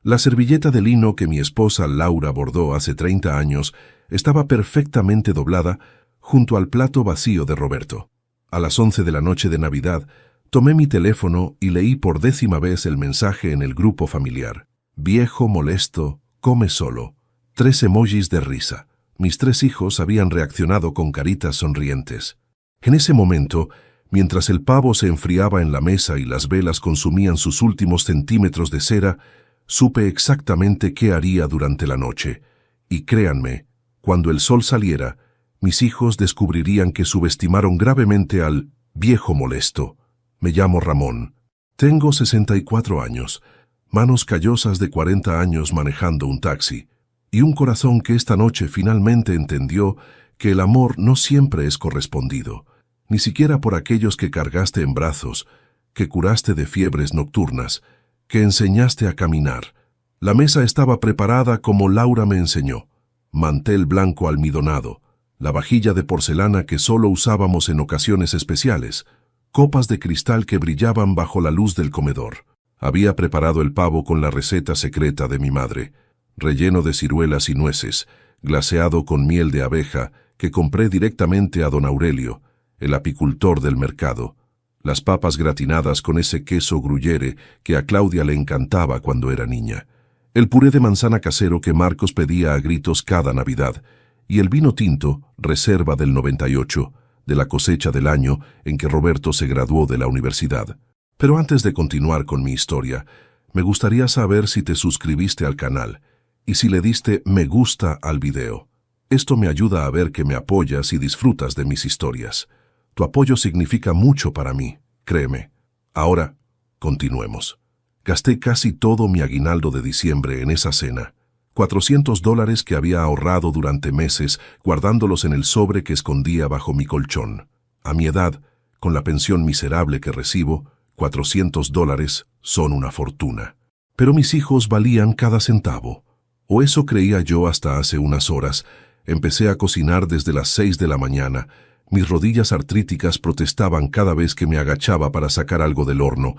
La servilleta de lino que mi esposa Laura bordó hace 30 años estaba perfectamente doblada junto al plato vacío de Roberto. A las 11 de la noche de Navidad, tomé mi teléfono y leí por 10ª vez el mensaje en el grupo familiar. Viejo molesto, come solo. 3 emojis de risa. Mis 3 hijos habían reaccionado con caritas sonrientes. En ese momento, mientras el pavo se enfriaba en la mesa y las velas consumían sus últimos centímetros de cera, supe exactamente qué haría durante la noche. Y créanme, cuando el sol saliera, mis hijos descubrirían que subestimaron gravemente al viejo molesto. Me llamo Ramón. Tengo 64 años, manos callosas de 40 años manejando un taxi, y un corazón que esta noche finalmente entendió que el amor no siempre es correspondido, ni siquiera por aquellos que cargaste en brazos, que curaste de fiebres nocturnas, que enseñaste a caminar. La mesa estaba preparada como Laura me enseñó. Mantel blanco almidonado, la vajilla de porcelana que solo usábamos en ocasiones especiales, copas de cristal que brillaban bajo la luz del comedor. Había preparado el pavo con la receta secreta de mi madre, relleno de ciruelas y nueces, glaseado con miel de abeja que compré directamente a don Aurelio, el apicultor del mercado. Las papas gratinadas con ese queso gruyere que a Claudia le encantaba cuando era niña. El puré de manzana casero que Marcos pedía a gritos cada Navidad, y el vino tinto, reserva del 98, de la cosecha del año en que Roberto se graduó de la universidad. Pero antes de continuar con mi historia, me gustaría saber si te suscribiste al canal y si le diste me gusta al video. Esto me ayuda a ver que me apoyas y disfrutas de mis historias. Tu apoyo significa mucho para mí, créeme. Ahora, continuemos. Gasté casi todo mi aguinaldo de diciembre en esa cena. $400 que había ahorrado durante meses, guardándolos en el sobre que escondía bajo mi colchón. A mi edad, con la pensión miserable que recibo, $400 son una fortuna. Pero mis hijos valían cada centavo. O eso creía yo hasta hace unas horas. Empecé a cocinar desde las 6 de la mañana. Mis rodillas artríticas protestaban cada vez que me agachaba para sacar algo del horno,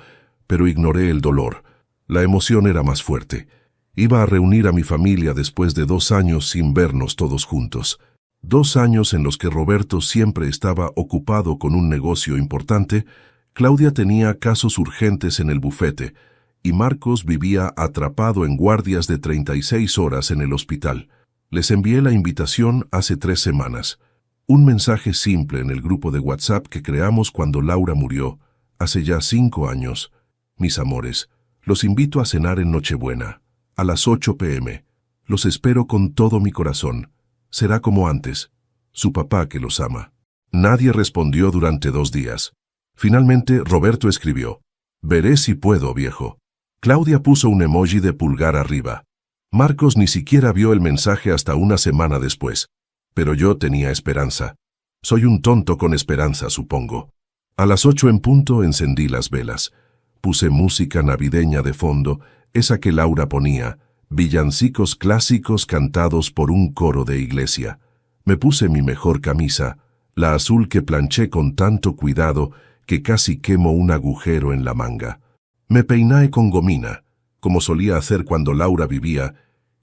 pero ignoré el dolor. La emoción era más fuerte. Iba a reunir a mi familia después de 2 años sin vernos todos juntos. 2 años en los que Roberto siempre estaba ocupado con un negocio importante, Claudia tenía casos urgentes en el bufete, y Marcos vivía atrapado en guardias de 36 horas en el hospital. Les envié la invitación hace 3 semanas. Un mensaje simple en el grupo de WhatsApp que creamos cuando Laura murió, hace ya 5 años. Mis amores, los invito a cenar en Nochebuena, a las 8 p.m. Los espero con todo mi corazón. Será como antes. Su papá que los ama. Nadie respondió durante 2 días. Finalmente, Roberto escribió: veré si puedo, viejo. Claudia puso un emoji de pulgar arriba. Marcos ni siquiera vio el mensaje hasta una semana después. Pero yo tenía esperanza. Soy un tonto con esperanza, supongo. A las 8 en punto encendí las velas. Puse música navideña de fondo, esa que Laura ponía, villancicos clásicos cantados por un coro de iglesia. Me puse mi mejor camisa, la azul que planché con tanto cuidado que casi quemo un agujero en la manga. Me peiné con gomina, como solía hacer cuando Laura vivía,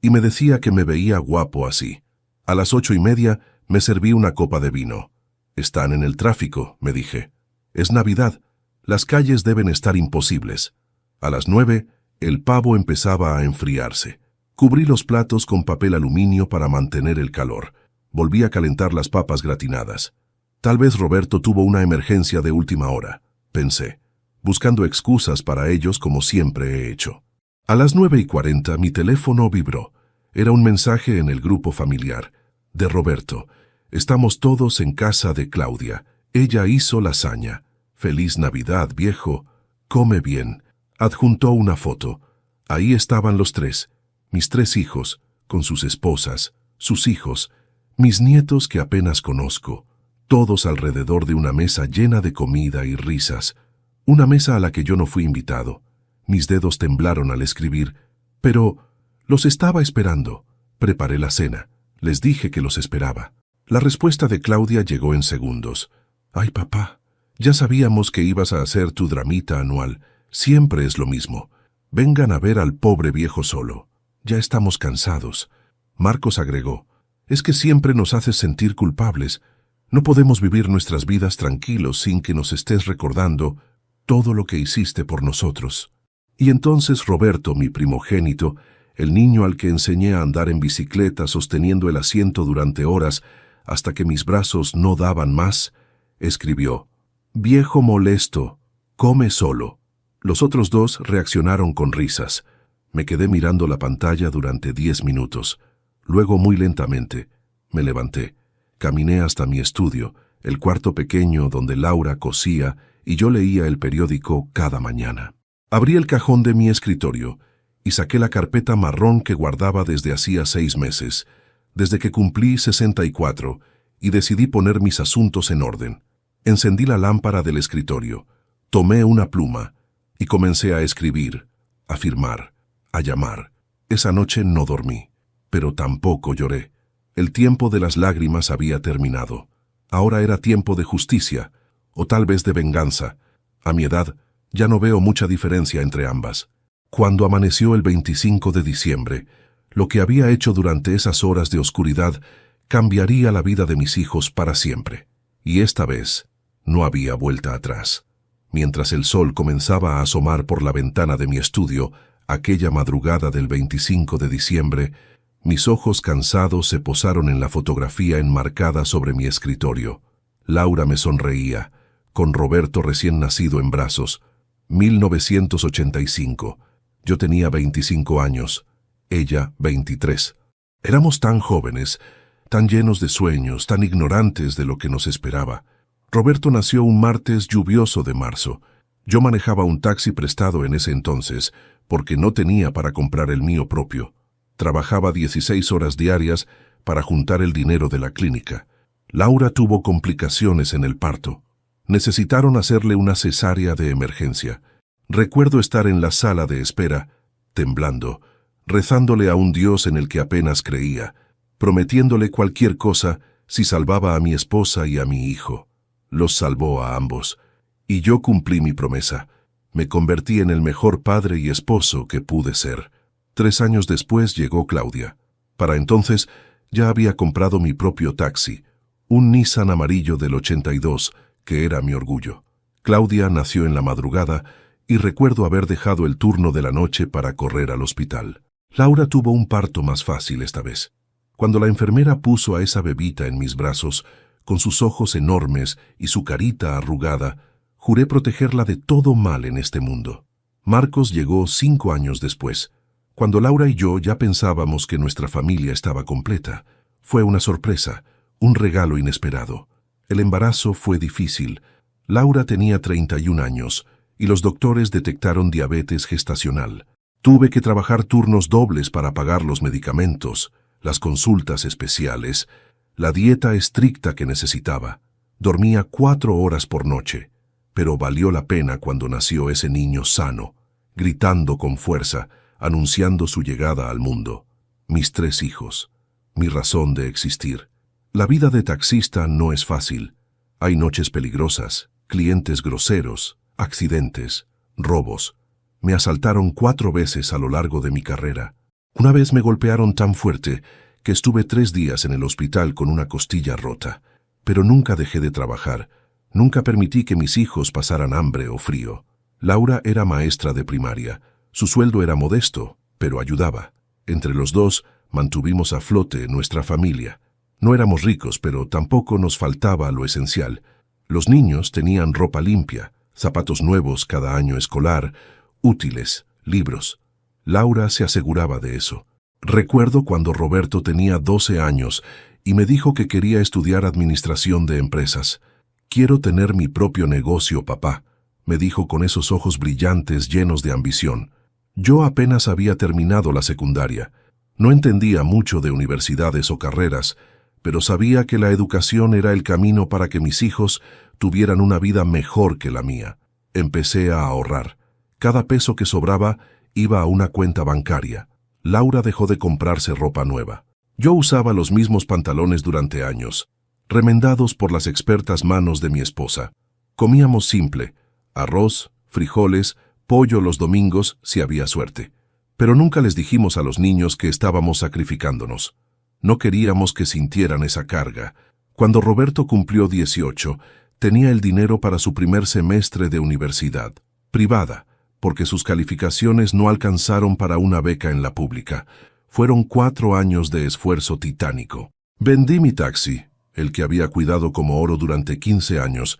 y me decía que me veía guapo así. A las 8:30 me serví una copa de vino. Están en el tráfico, me dije. Es Navidad, las calles deben estar imposibles. A las 9, el pavo empezaba a enfriarse. Cubrí los platos con papel aluminio para mantener el calor. Volví a calentar las papas gratinadas. Tal vez Roberto tuvo una emergencia de última hora, pensé, buscando excusas para ellos como siempre he hecho. A las 9:40 mi teléfono vibró. Era un mensaje en el grupo familiar. De Roberto. Estamos todos en casa de Claudia. Ella hizo lasaña. Feliz Navidad, viejo. Come bien. Adjuntó una foto. Ahí estaban los 3. Mis 3 hijos, con sus esposas, sus hijos, mis nietos que apenas conozco, todos alrededor de una mesa llena de comida y risas. Una mesa a la que yo no fui invitado. Mis dedos temblaron al escribir, pero los estaba esperando. Preparé la cena. Les dije que los esperaba. La respuesta de Claudia llegó en segundos. Ay, papá, ya sabíamos que ibas a hacer tu dramita anual. Siempre es lo mismo. Vengan a ver al pobre viejo solo. Ya estamos cansados. Marcos agregó, es que siempre nos haces sentir culpables. No podemos vivir nuestras vidas tranquilos sin que nos estés recordando todo lo que hiciste por nosotros. Y entonces Roberto, mi primogénito, el niño al que enseñé a andar en bicicleta sosteniendo el asiento durante horas hasta que mis brazos no daban más, escribió, «Viejo molesto, come solo». Los otros dos reaccionaron con risas. Me quedé mirando la pantalla durante 10 minutos. Luego, muy lentamente, me levanté. Caminé hasta mi estudio, el cuarto pequeño donde Laura cosía y yo leía el periódico cada mañana. Abrí el cajón de mi escritorio y saqué la carpeta marrón que guardaba desde hacía 6 meses, desde que cumplí 64, y decidí poner mis asuntos en orden. Encendí la lámpara del escritorio, tomé una pluma y comencé a escribir, a firmar, a llamar. Esa noche no dormí, pero tampoco lloré. El tiempo de las lágrimas había terminado. Ahora era tiempo de justicia, o tal vez de venganza. A mi edad, ya no veo mucha diferencia entre ambas. Cuando amaneció el 25 de diciembre, lo que había hecho durante esas horas de oscuridad cambiaría la vida de mis hijos para siempre. Y esta vez no había vuelta atrás. Mientras el sol comenzaba a asomar por la ventana de mi estudio, aquella madrugada del 25 de diciembre, mis ojos cansados se posaron en la fotografía enmarcada sobre mi escritorio. Laura me sonreía, con Roberto recién nacido en brazos. 1985. Yo tenía 25 años, ella 23. Éramos tan jóvenes, tan llenos de sueños, tan ignorantes de lo que nos esperaba. Roberto nació un martes lluvioso de marzo. Yo manejaba un taxi prestado en ese entonces, porque no tenía para comprar el mío propio. Trabajaba 16 horas diarias para juntar el dinero de la clínica. Laura tuvo complicaciones en el parto. Necesitaron hacerle una cesárea de emergencia. Recuerdo estar en la sala de espera, temblando, rezándole a un Dios en el que apenas creía, prometiéndole cualquier cosa si salvaba a mi esposa y a mi hijo. Los salvó a ambos, y yo cumplí mi promesa. Me convertí en el mejor padre y esposo que pude ser. 3 años después llegó Claudia. Para entonces ya había comprado mi propio taxi, un Nissan amarillo del 82, que era mi orgullo. Claudia nació en la madrugada y recuerdo haber dejado el turno de la noche para correr al hospital. Laura tuvo un parto más fácil esta vez. Cuando la enfermera puso a esa bebita en mis brazos, con sus ojos enormes y su carita arrugada, juré protegerla de todo mal en este mundo. Marcos llegó 5 años después. Cuando Laura y yo ya pensábamos que nuestra familia estaba completa, fue una sorpresa, un regalo inesperado. El embarazo fue difícil. Laura tenía 31 años y los doctores detectaron diabetes gestacional. Tuve que trabajar turnos dobles para pagar los medicamentos, las consultas especiales, la dieta estricta que necesitaba. Dormía 4 horas por noche, pero valió la pena cuando nació ese niño sano, gritando con fuerza, anunciando su llegada al mundo. Mis 3 hijos, mi razón de existir. La vida de taxista no es fácil. Hay noches peligrosas, clientes groseros, accidentes, robos. Me asaltaron 4 veces a lo largo de mi carrera. Una vez me golpearon tan fuerte que estuve 3 días en el hospital con una costilla rota. Pero nunca dejé de trabajar. Nunca permití que mis hijos pasaran hambre o frío. Laura era maestra de primaria. Su sueldo era modesto, pero ayudaba. Entre los dos mantuvimos a flote nuestra familia. No éramos ricos, pero tampoco nos faltaba lo esencial. Los niños tenían ropa limpia, zapatos nuevos cada año escolar, útiles, libros. Laura se aseguraba de eso. Recuerdo cuando Roberto tenía 12 años y me dijo que quería estudiar administración de empresas. «Quiero tener mi propio negocio, papá», me dijo con esos ojos brillantes llenos de ambición. Yo apenas había terminado la secundaria. No entendía mucho de universidades o carreras, pero sabía que la educación era el camino para que mis hijos tuvieran una vida mejor que la mía. Empecé a ahorrar. Cada peso que sobraba iba a una cuenta bancaria. Laura dejó de comprarse ropa nueva. Yo usaba los mismos pantalones durante años, remendados por las expertas manos de mi esposa. Comíamos simple: arroz, frijoles, pollo los domingos si había suerte. Pero nunca les dijimos a los niños que estábamos sacrificándonos. No queríamos que sintieran esa carga. Cuando Roberto cumplió 18, tenía el dinero para su primer semestre de universidad, privada, porque sus calificaciones no alcanzaron para una beca en la pública. Fueron 4 años de esfuerzo titánico. Vendí mi taxi, el que había cuidado como oro durante 15 años,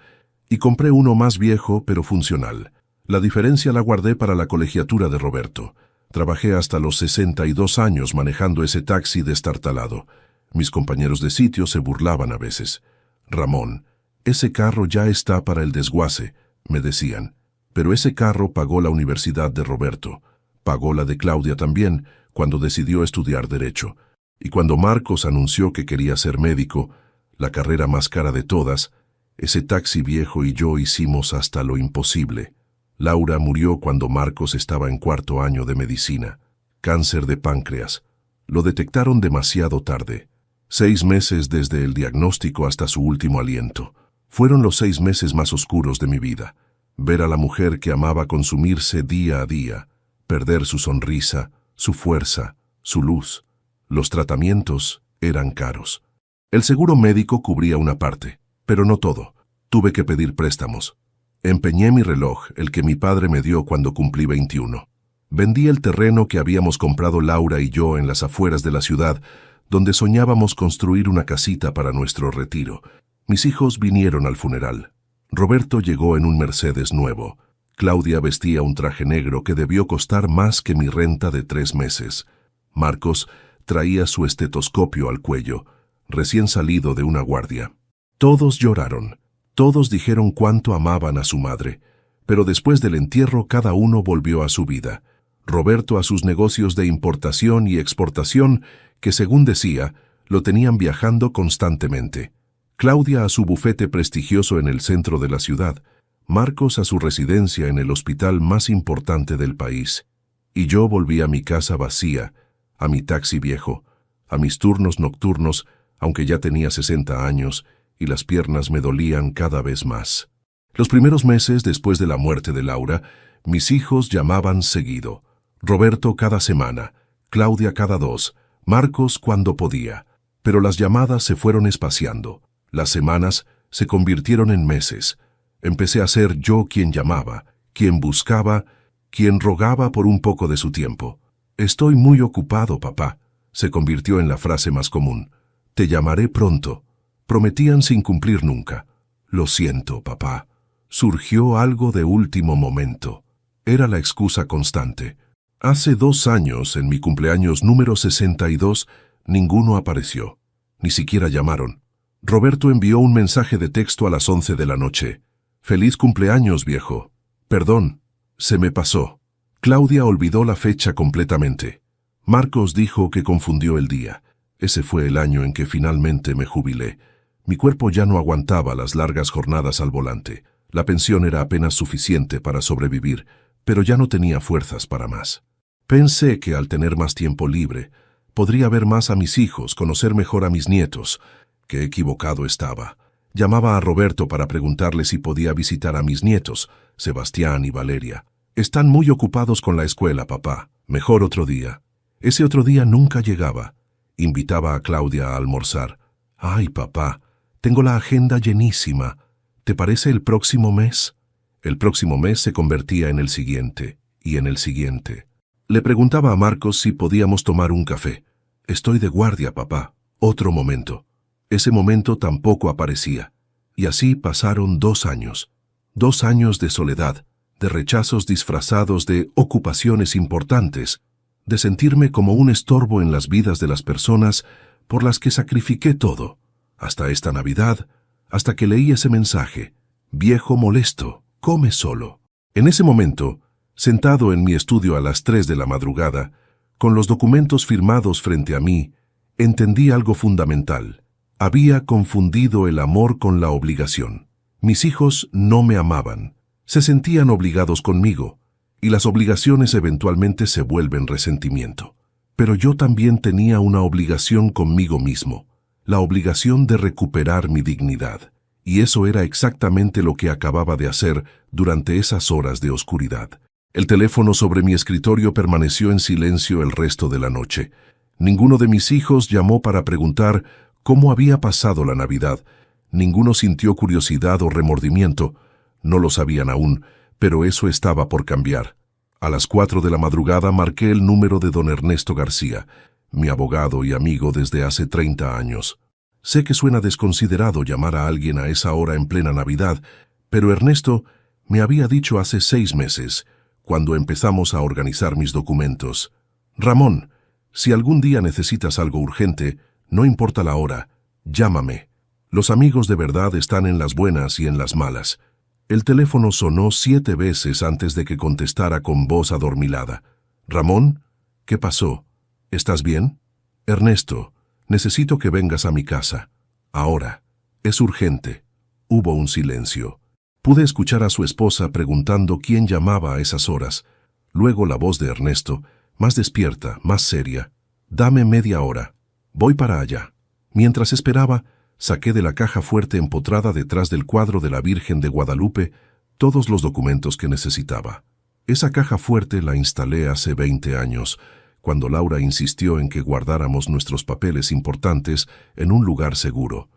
y compré uno más viejo pero funcional. La diferencia la guardé para la colegiatura de Roberto. Trabajé hasta los 62 años manejando ese taxi destartalado. Mis compañeros de sitio se burlaban a veces. «Ramón, ese carro ya está para el desguace», me decían. Pero ese carro pagó la universidad de Roberto. Pagó la de Claudia también, cuando decidió estudiar Derecho. Y cuando Marcos anunció que quería ser médico, la carrera más cara de todas, ese taxi viejo y yo hicimos hasta lo imposible. Laura murió cuando Marcos estaba en 4º año de medicina. Cáncer de páncreas. Lo detectaron demasiado tarde. 6 meses desde el diagnóstico hasta su último aliento. Fueron los 6 meses más oscuros de mi vida. Ver a la mujer que amaba consumirse día a día, perder su sonrisa, su fuerza, su luz. Los tratamientos eran caros. El seguro médico cubría una parte, pero no todo. Tuve que pedir préstamos. Empeñé mi reloj, el que mi padre me dio cuando cumplí 21. Vendí el terreno que habíamos comprado Laura y yo en las afueras de la ciudad, donde soñábamos construir una casita para nuestro retiro. Mis hijos vinieron al funeral. Roberto llegó en un Mercedes nuevo. Claudia vestía un traje negro que debió costar más que mi renta de 3 meses. Marcos traía su estetoscopio al cuello, recién salido de una guardia. Todos lloraron. Todos dijeron cuánto amaban a su madre, pero después del entierro cada uno volvió a su vida. Roberto a sus negocios de importación y exportación, que según decía, lo tenían viajando constantemente. Claudia a su bufete prestigioso en el centro de la ciudad. Marcos a su residencia en el hospital más importante del país. Y yo volví a mi casa vacía, a mi taxi viejo, a mis turnos nocturnos, aunque ya tenía 60 años, y las piernas me dolían cada vez más. Los primeros meses después de la muerte de Laura, mis hijos llamaban seguido. Roberto cada semana, Claudia cada 2, Marcos cuando podía. Pero las llamadas se fueron espaciando. Las semanas se convirtieron en meses. Empecé a ser yo quien llamaba, quien buscaba, quien rogaba por un poco de su tiempo. «Estoy muy ocupado, papá», se convirtió en la frase más común. «Te llamaré pronto». Prometían sin cumplir nunca. «Lo siento, papá». Surgió algo de último momento. Era la excusa constante. Hace 2 años, en mi cumpleaños número 62, ninguno apareció. Ni siquiera llamaron. Roberto envió un mensaje de texto a las 11 de la noche. «Feliz cumpleaños, viejo. Perdón, se me pasó». Claudia olvidó la fecha completamente. Marcos dijo que confundió el día. Ese fue el año en que finalmente me jubilé. Mi cuerpo ya no aguantaba las largas jornadas al volante. La pensión era apenas suficiente para sobrevivir, pero ya no tenía fuerzas para más. Pensé que al tener más tiempo libre, podría ver más a mis hijos, conocer mejor a mis nietos. Qué equivocado estaba. Llamaba a Roberto para preguntarle si podía visitar a mis nietos, Sebastián y Valeria. «Están muy ocupados con la escuela, papá. Mejor otro día». Ese otro día nunca llegaba. Invitaba a Claudia a almorzar. «Ay, papá, tengo la agenda llenísima. ¿Te parece el próximo mes?» El próximo mes se convertía en el siguiente, y en el siguiente. Le preguntaba a Marcos si podíamos tomar un café. «Estoy de guardia, papá. Otro momento». Ese momento tampoco aparecía. Y así pasaron 2 años. 2 años de soledad, de rechazos disfrazados de ocupaciones importantes, de sentirme como un estorbo en las vidas de las personas por las que sacrifiqué todo. Hasta esta Navidad, hasta que leí ese mensaje: «Viejo molesto, come solo». En ese momento, sentado en mi estudio a las 3 de la madrugada, con los documentos firmados frente a mí, entendí algo fundamental. Había confundido el amor con la obligación. Mis hijos no me amaban. Se sentían obligados conmigo, y las obligaciones eventualmente se vuelven resentimiento. Pero yo también tenía una obligación conmigo mismo, la obligación de recuperar mi dignidad, y eso era exactamente lo que acababa de hacer durante esas horas de oscuridad. El teléfono sobre mi escritorio permaneció en silencio el resto de la noche. Ninguno de mis hijos llamó para preguntar cómo había pasado la Navidad. Ninguno sintió curiosidad o remordimiento. No lo sabían aún, pero eso estaba por cambiar. A las 4 de la madrugada marqué el número de don Ernesto García, mi abogado y amigo desde hace 30 años. Sé que suena desconsiderado llamar a alguien a esa hora en plena Navidad, pero Ernesto me había dicho hace 6 meses, cuando empezamos a organizar mis documentos: Ramón, si algún día necesitas algo urgente, no importa la hora, llámame. Los amigos de verdad están en las buenas y en las malas. El teléfono sonó 7 veces antes de que contestara con voz adormilada. «Ramón, ¿qué pasó? ¿Estás bien? Ernesto, necesito que vengas a mi casa. Ahora. Es urgente». Hubo un silencio. Pude escuchar a su esposa preguntando quién llamaba a esas horas. Luego la voz de Ernesto, más despierta, más seria. «Dame media hora. Voy para allá». Mientras esperaba, saqué de la caja fuerte empotrada detrás del cuadro de la Virgen de Guadalupe todos los documentos que necesitaba. Esa caja fuerte la instalé hace 20 años, cuando Laura insistió en que guardáramos nuestros papeles importantes en un lugar seguro.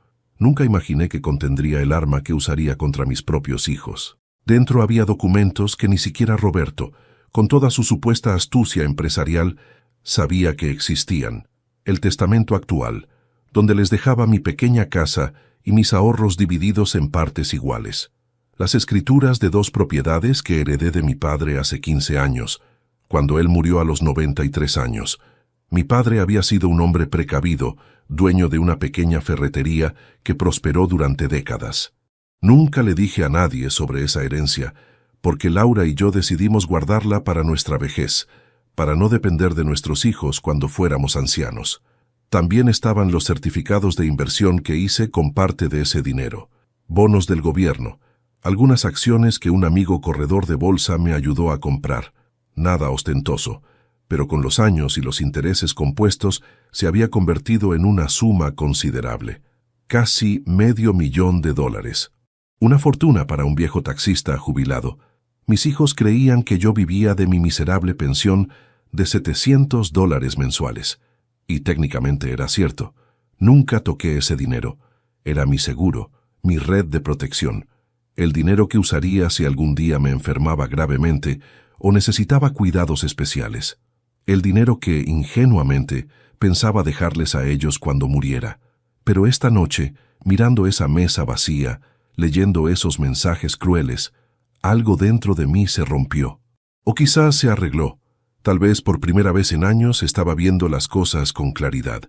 Nunca imaginé que contendría el arma que usaría contra mis propios hijos. Dentro había documentos que ni siquiera Roberto, con toda su supuesta astucia empresarial, sabía que existían. El testamento actual, donde les dejaba mi pequeña casa y mis ahorros divididos en partes iguales. Las escrituras de 2 propiedades que heredé de mi padre hace 15 años, cuando él murió a los 93 años. Mi padre había sido un hombre precavido, dueño de una pequeña ferretería que prosperó durante décadas. Nunca le dije a nadie sobre esa herencia, porque Laura y yo decidimos guardarla para nuestra vejez, para no depender de nuestros hijos cuando fuéramos ancianos. También estaban los certificados de inversión que hice con parte de ese dinero, bonos del gobierno, algunas acciones que un amigo corredor de bolsa me ayudó a comprar. Nada ostentoso, pero con los años y los intereses compuestos se había convertido en una suma considerable. Casi $500,000. Una fortuna para un viejo taxista jubilado. Mis hijos creían que yo vivía de mi miserable pensión de $700 mensuales. Y técnicamente era cierto. Nunca toqué ese dinero. Era mi seguro, mi red de protección. El dinero que usaría si algún día me enfermaba gravemente o necesitaba cuidados especiales. El dinero que, ingenuamente, pensaba dejarles a ellos cuando muriera. Pero esta noche, mirando esa mesa vacía, leyendo esos mensajes crueles, algo dentro de mí se rompió. O quizás se arregló. Tal vez por primera vez en años estaba viendo las cosas con claridad.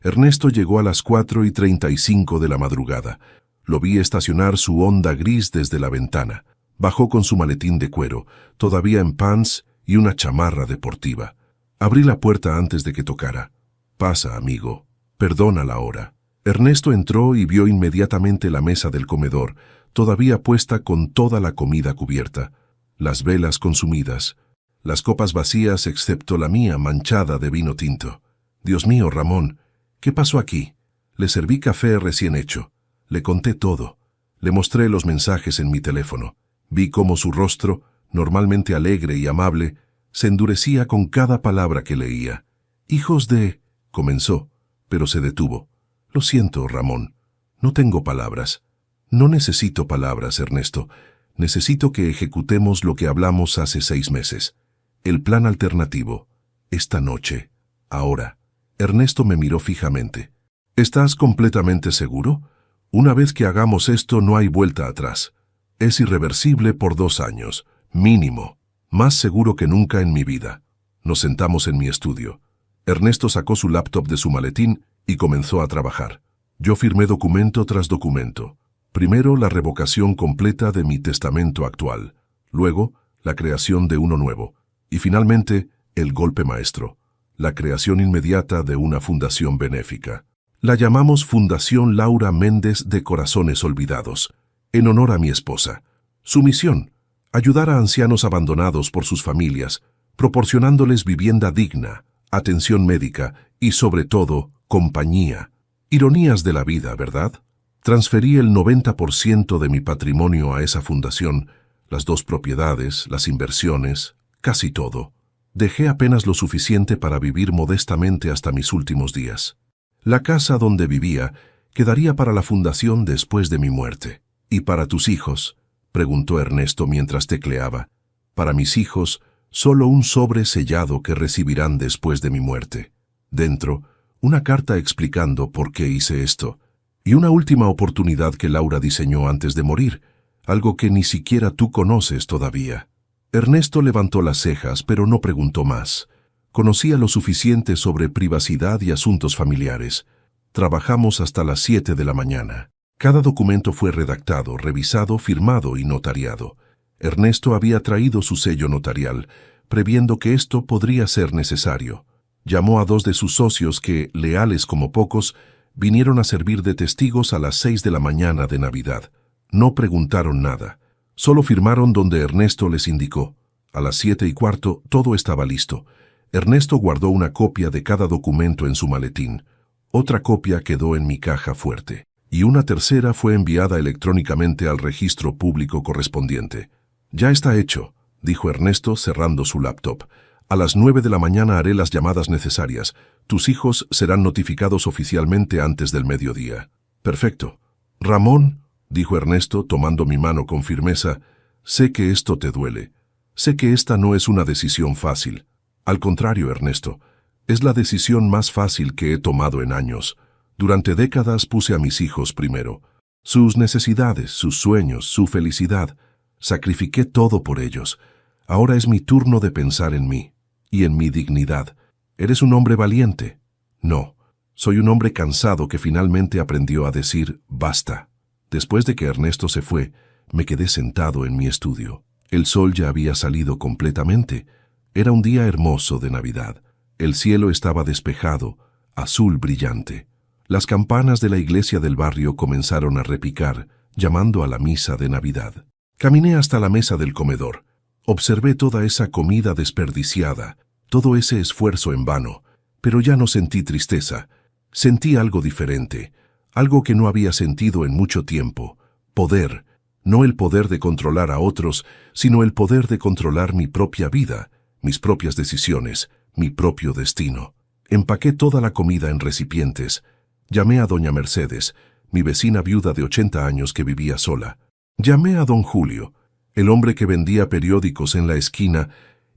Ernesto llegó a las 4:35 de la madrugada. Lo vi estacionar su Honda gris desde la ventana. Bajó con su maletín de cuero, todavía en pants y una chamarra deportiva. Abrí la puerta antes de que tocara. «Pasa, amigo. Perdona la hora». Ernesto entró y vio inmediatamente la mesa del comedor, todavía puesta con toda la comida cubierta, las velas consumidas, las copas vacías excepto la mía manchada de vino tinto. «Dios mío, Ramón, ¿qué pasó aquí?» Le serví café recién hecho. Le conté todo. Le mostré los mensajes en mi teléfono. Vi cómo su rostro, normalmente alegre y amable, se endurecía con cada palabra que leía. «Hijos de...» comenzó, pero se detuvo. «Lo siento, Ramón. No tengo palabras». «No necesito palabras, Ernesto. Necesito que ejecutemos lo que hablamos hace 6 meses. El plan alternativo. Esta noche. Ahora». Ernesto me miró fijamente. «¿Estás completamente seguro? Una vez que hagamos esto no hay vuelta atrás. Es irreversible por 2 años, mínimo. Más seguro que nunca en mi vida». Nos sentamos en mi estudio. Ernesto sacó su laptop de su maletín y comenzó a trabajar. Yo firmé documento tras documento. Primero, la revocación completa de mi testamento actual. Luego, la creación de uno nuevo. Y finalmente, el golpe maestro. La creación inmediata de una fundación benéfica. La llamamos Fundación Laura Méndez de Corazones Olvidados, en honor a mi esposa. Su misión: ayudar a ancianos abandonados por sus familias, proporcionándoles vivienda digna, atención médica y, sobre todo, compañía. Ironías de la vida, ¿verdad? Transferí el 90% de mi patrimonio a esa fundación, las 2 propiedades, las inversiones, casi todo. Dejé apenas lo suficiente para vivir modestamente hasta mis últimos días. La casa donde vivía quedaría para la fundación después de mi muerte. ¿Y para tus hijos?, preguntó Ernesto mientras tecleaba. Para mis hijos, solo un sobre sellado que recibirán después de mi muerte. Dentro, una carta explicando por qué hice esto. Y una última oportunidad que Laura diseñó antes de morir, algo que ni siquiera tú conoces todavía. Ernesto levantó las cejas, pero no preguntó más. Conocía lo suficiente sobre privacidad y asuntos familiares. Trabajamos hasta las 7 de la mañana. Cada documento fue redactado, revisado, firmado y notariado. Ernesto había traído su sello notarial, previendo que esto podría ser necesario. Llamó a 2 de sus socios que, leales como pocos, vinieron a servir de testigos a las 6 de la mañana de Navidad. No preguntaron nada. Solo firmaron donde Ernesto les indicó. A las 7:15 todo estaba listo. Ernesto guardó una copia de cada documento en su maletín. Otra copia quedó en mi caja fuerte. Y una tercera fue enviada electrónicamente al registro público correspondiente. Ya está hecho, dijo Ernesto cerrando su laptop. A las 9 de la mañana haré las llamadas necesarias. Tus hijos serán notificados oficialmente antes del mediodía. Perfecto. Ramón, dijo Ernesto tomando mi mano con firmeza, sé que esto te duele. Sé que esta no es una decisión fácil. Al contrario, Ernesto, es la decisión más fácil que he tomado en años. Durante décadas puse a mis hijos primero. Sus necesidades, sus sueños, su felicidad. Sacrifiqué todo por ellos. Ahora es mi turno de pensar en mí y en mi dignidad. ¿Eres un hombre valiente? No. Soy un hombre cansado que finalmente aprendió a decir basta. Después de que Ernesto se fue, me quedé sentado en mi estudio. El sol ya había salido completamente. Era un día hermoso de Navidad. El cielo estaba despejado, azul brillante. Las campanas de la iglesia del barrio comenzaron a repicar, llamando a la misa de Navidad. Caminé hasta la mesa del comedor. Observé toda esa comida desperdiciada, todo ese esfuerzo en vano, pero ya no sentí tristeza. Sentí algo diferente, algo que no había sentido en mucho tiempo. Poder, no el poder de controlar a otros, sino el poder de controlar mi propia vida, mis propias decisiones, mi propio destino. Empaqué toda la comida en recipientes. Llamé a doña Mercedes, mi vecina viuda de 80 años que vivía sola. Llamé a don Julio, el hombre que vendía periódicos en la esquina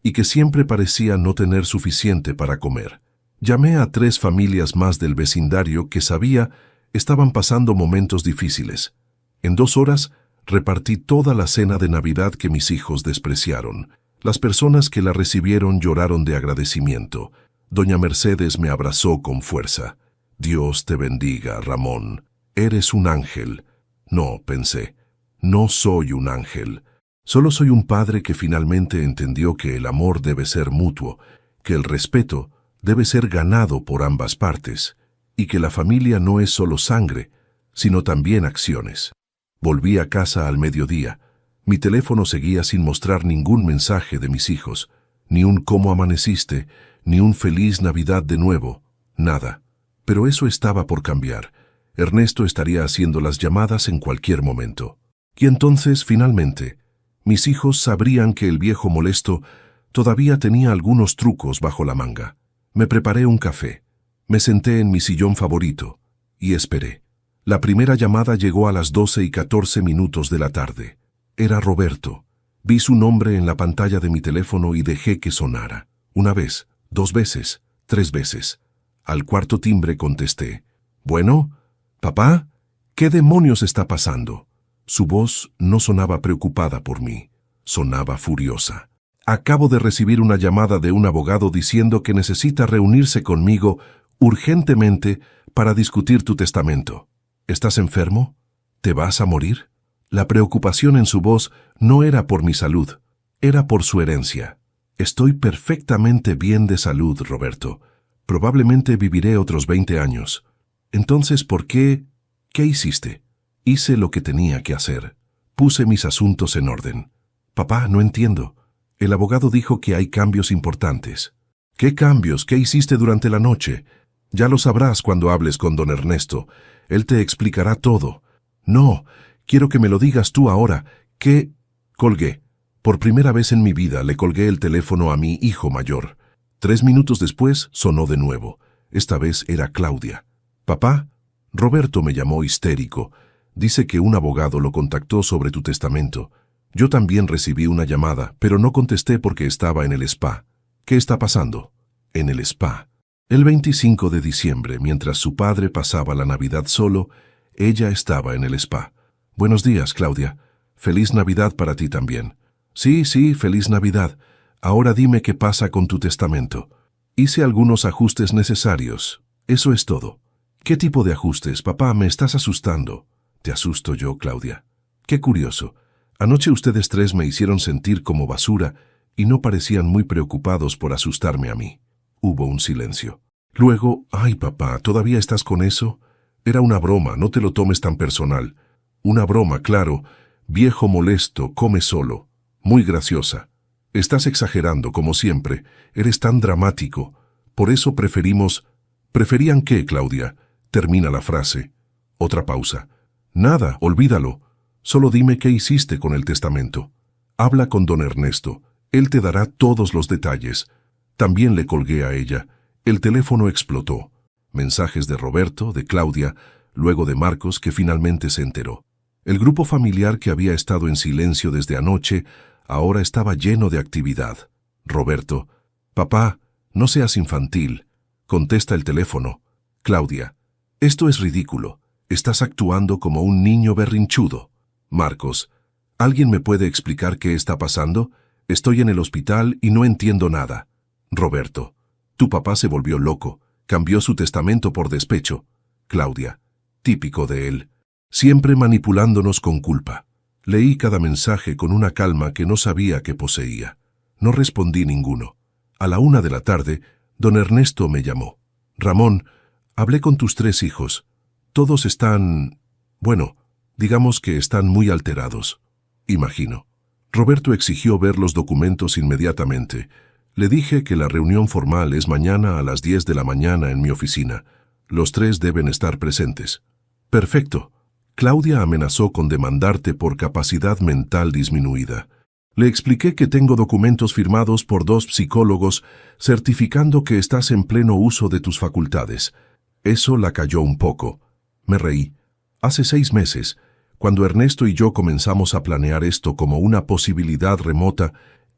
y que siempre parecía no tener suficiente para comer. Llamé a 3 familias más del vecindario que sabía estaban pasando momentos difíciles. En 2 horas repartí toda la cena de Navidad que mis hijos despreciaron. Las personas que la recibieron lloraron de agradecimiento. Doña Mercedes me abrazó con fuerza. Dios te bendiga, Ramón. Eres un ángel. No, pensé. No soy un ángel. Solo soy un padre que finalmente entendió que el amor debe ser mutuo, que el respeto debe ser ganado por ambas partes, y que la familia no es solo sangre, sino también acciones. Volví a casa al mediodía. Mi teléfono seguía sin mostrar ningún mensaje de mis hijos, ni un cómo amaneciste, ni un feliz Navidad de nuevo, nada. Pero eso estaba por cambiar. Ernesto estaría haciendo las llamadas en cualquier momento. Y entonces, finalmente, mis hijos sabrían que el viejo molesto todavía tenía algunos trucos bajo la manga. Me preparé un café, me senté en mi sillón favorito y esperé. La primera llamada llegó a las 12:14 de la tarde. Era Roberto. Vi su nombre en la pantalla de mi teléfono y dejé que sonara. 1 vez, 2 veces, 3 veces. Al cuarto timbre contesté. «Bueno, papá, ¿qué demonios está pasando?» Su voz no sonaba preocupada por mí, sonaba furiosa. «Acabo de recibir una llamada de un abogado diciendo que necesita reunirse conmigo urgentemente para discutir tu testamento. ¿Estás enfermo? ¿Te vas a morir?» La preocupación en su voz no era por mi salud, era por su herencia. «Estoy perfectamente bien de salud, Roberto. Probablemente viviré otros 20 años. Entonces, ¿por qué? ¿Qué hiciste?» Hice lo que tenía que hacer. Puse mis asuntos en orden. «Papá, no entiendo. El abogado dijo que hay cambios importantes». «¿Qué cambios? ¿Qué hiciste durante la noche?» «Ya lo sabrás cuando hables con don Ernesto. Él te explicará todo». «No, quiero que me lo digas tú ahora». «¿Qué?» Colgué. Por primera vez en mi vida le colgué el teléfono a mi hijo mayor. 3 minutos después sonó de nuevo. Esta vez era Claudia. «Papá, Roberto me llamó histérico. Dice que un abogado lo contactó sobre tu testamento. Yo también recibí una llamada, pero no contesté porque estaba en el spa». «¿Qué está pasando?» «En el spa». El 25 de diciembre, mientras su padre pasaba la Navidad solo, ella estaba en el spa. «Buenos días, Claudia. Feliz Navidad para ti también». «Sí, feliz Navidad. Ahora dime qué pasa con tu testamento». «Hice algunos ajustes necesarios. Eso es todo». «¿Qué tipo de ajustes, papá? Me estás asustando». «¿Te asusto yo, Claudia?» «Qué curioso. Anoche ustedes tres me hicieron sentir como basura y no parecían muy preocupados por asustarme a mí». Hubo un silencio. Luego, «Ay, papá, ¿todavía estás con eso? Era una broma, no te lo tomes tan personal». «Una broma, claro. Viejo molesto, come solo. Muy graciosa. Estás exagerando, como siempre. Eres tan dramático. Por eso preferimos...» «¿Preferían qué, Claudia?» Termina la frase. Otra pausa. «Nada, olvídalo. Solo dime qué hiciste con el testamento. Habla con don Ernesto. Él te dará todos los detalles». También le colgué a ella. El teléfono explotó. Mensajes de Roberto, de Claudia, luego de Marcos, que finalmente se enteró. El grupo familiar que había estado en silencio desde anoche ahora estaba lleno de actividad. Roberto: «Papá, no seas infantil. Contesta el teléfono». Claudia: «Esto es ridículo. Estás actuando como un niño berrinchudo». Marcos: «¿Alguien me puede explicar qué está pasando? Estoy en el hospital y no entiendo nada». Roberto: «Tu papá se volvió loco. Cambió su testamento por despecho». Claudia: «Típico de él. Siempre manipulándonos con culpa». Leí cada mensaje con una calma que no sabía que poseía. No respondí ninguno. A la 1 de la tarde, don Ernesto me llamó. «Ramón, hablé con tus 3 hijos. Todos están... bueno, digamos que están muy alterados». «Imagino». Roberto exigió ver los documentos inmediatamente. Le dije que la reunión formal es mañana a las 10 de la mañana en mi oficina. Los 3 deben estar presentes. «Perfecto». Claudia amenazó con demandarte por capacidad mental disminuida. Le expliqué que tengo documentos firmados por 2 psicólogos certificando que estás en pleno uso de tus facultades. Eso la calló un poco. Me reí. Hace 6 meses, cuando Ernesto y yo comenzamos a planear esto como una posibilidad remota,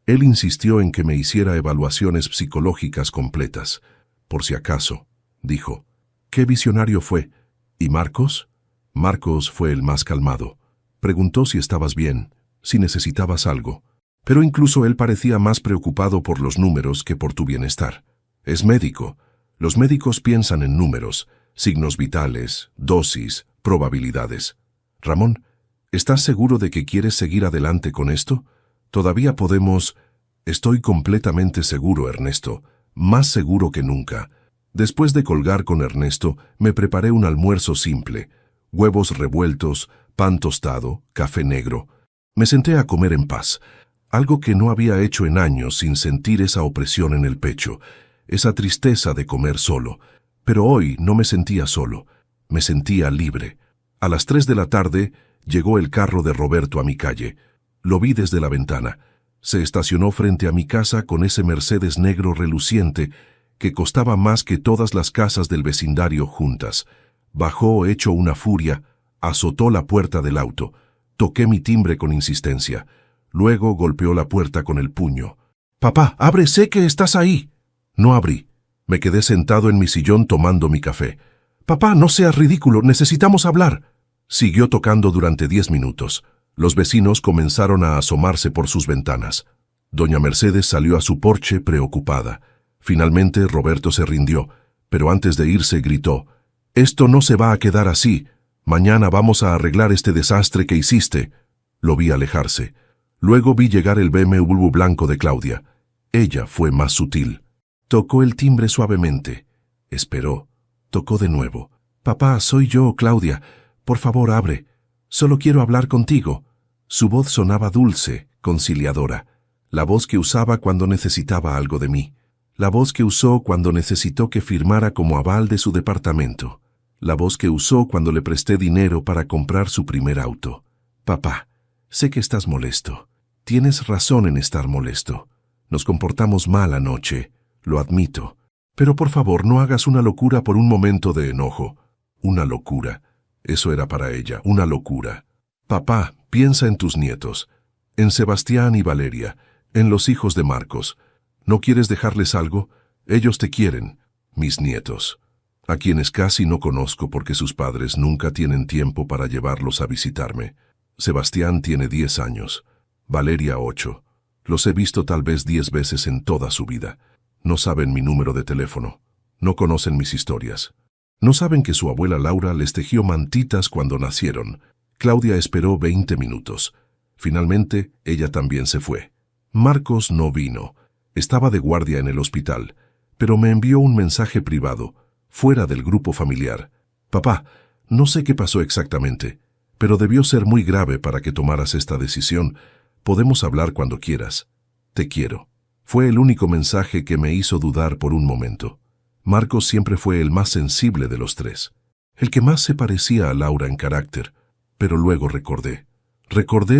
él insistió en que me hiciera evaluaciones psicológicas completas. «Por si acaso», dijo. «¿Qué visionario fue? ¿Y Marcos?» Marcos fue el más calmado. Preguntó si estabas bien, si necesitabas algo. Pero incluso él parecía más preocupado por los números que por tu bienestar. Es médico. Los médicos piensan en números, signos vitales, dosis, probabilidades. «Ramón, ¿estás seguro de que quieres seguir adelante con esto? Todavía podemos...». «Estoy completamente seguro, Ernesto. Más seguro que nunca». Después de colgar con Ernesto, me preparé un almuerzo simple. Huevos revueltos, pan tostado, café negro. Me senté a comer en paz. Algo que no había hecho en años sin sentir esa opresión en el pecho, esa tristeza de comer solo. Pero hoy no me sentía solo. Me sentía libre. A las 3 de la tarde llegó el carro de Roberto a mi calle. Lo vi desde la ventana. Se estacionó frente a mi casa con ese Mercedes negro reluciente que costaba más que todas las casas del vecindario juntas. Bajó hecho una furia, azotó la puerta del auto. Toqué mi timbre con insistencia. Luego golpeó la puerta con el puño. «Papá, abre, sé que estás ahí». No abrí. Me quedé sentado en mi sillón tomando mi café. «Papá, no seas ridículo, necesitamos hablar». Siguió tocando durante 10 minutos. Los vecinos comenzaron a asomarse por sus ventanas. Doña Mercedes salió a su porche preocupada. Finalmente Roberto se rindió, pero antes de irse gritó: «Esto no se va a quedar así. Mañana vamos a arreglar este desastre que hiciste». Lo vi alejarse. Luego vi llegar el BMW blanco de Claudia. Ella fue más sutil. Tocó el timbre suavemente. Esperó. Tocó de nuevo. «Papá, soy yo, Claudia. Por favor, abre. Solo quiero hablar contigo». Su voz sonaba dulce, conciliadora. La voz que usaba cuando necesitaba algo de mí. La voz que usó cuando necesitó que firmara como aval de su departamento. La voz que usó cuando le presté dinero para comprar su primer auto. «Papá, sé que estás molesto. Tienes razón en estar molesto. Nos comportamos mal anoche, lo admito. Pero por favor, no hagas una locura por un momento de enojo. Una locura. Eso era para ella, una locura. Papá, piensa en tus nietos, en Sebastián y Valeria, en los hijos de Marcos. ¿No quieres dejarles algo? Ellos te quieren, mis nietos, a quienes casi no conozco porque sus padres nunca tienen tiempo para llevarlos a visitarme. Sebastián tiene 10 años, Valeria 8. Los he visto tal vez 10 veces en toda su vida. No saben mi número de teléfono, no conocen mis historias. No saben que su abuela Laura les tejió mantitas cuando nacieron. Claudia esperó 20 minutos. Finalmente, ella también se fue. Marcos no vino. Estaba de guardia en el hospital, pero me envió un mensaje privado, fuera del grupo familiar. Papá, no sé qué pasó exactamente, pero debió ser muy grave para que tomaras esta decisión. Podemos hablar cuando quieras. Te quiero. Fue el único mensaje que me hizo dudar por un momento. Marcos siempre fue el más sensible de los tres, el que más se parecía a Laura en carácter, pero luego recordé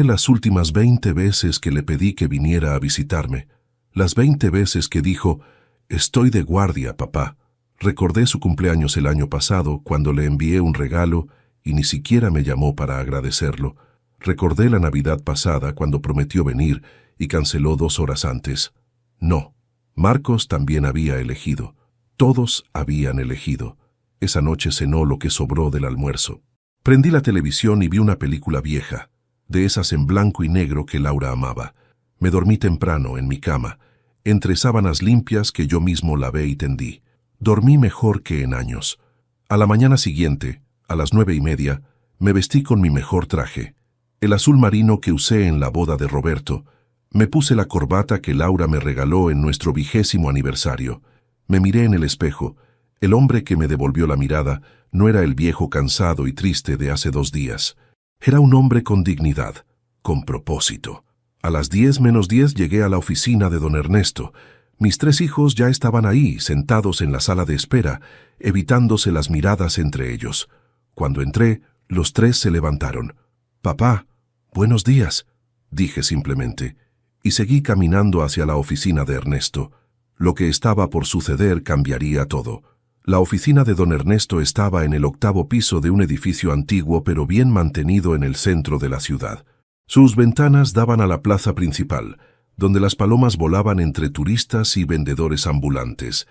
las últimas 20 veces que le pedí que viniera a visitarme, las 20 veces que dijo, «Estoy de guardia, papá». Recordé su cumpleaños el año pasado, cuando le envié un regalo y ni siquiera me llamó para agradecerlo. Recordé la Navidad pasada, cuando prometió venir y canceló 2 horas antes. No, Marcos también había elegido. Todos habían elegido. Esa noche cenó lo que sobró del almuerzo. Prendí la televisión y vi una película vieja, de esas en blanco y negro que Laura amaba. Me dormí temprano en mi cama, entre sábanas limpias que yo mismo lavé y tendí. Dormí mejor que en años. A la mañana siguiente, a las 9:30, me vestí con mi mejor traje, el azul marino que usé en la boda de Roberto. Me puse la corbata que Laura me regaló en nuestro 20º aniversario. Me miré en el espejo. El hombre que me devolvió la mirada no era el viejo cansado y triste de hace 2 días. Era un hombre con dignidad, con propósito. A las 10:50 llegué a la oficina de don Ernesto. Mis 3 hijos ya estaban ahí, sentados en la sala de espera, evitándose las miradas entre ellos. Cuando entré, los 3 se levantaron. «Papá, buenos días», dije simplemente, y seguí caminando hacia la oficina de Ernesto. Lo que estaba por suceder cambiaría todo. La oficina de don Ernesto estaba en el 8º piso de un edificio antiguo pero bien mantenido en el centro de la ciudad. Sus ventanas daban a la plaza principal, donde las palomas volaban entre turistas y vendedores ambulantes.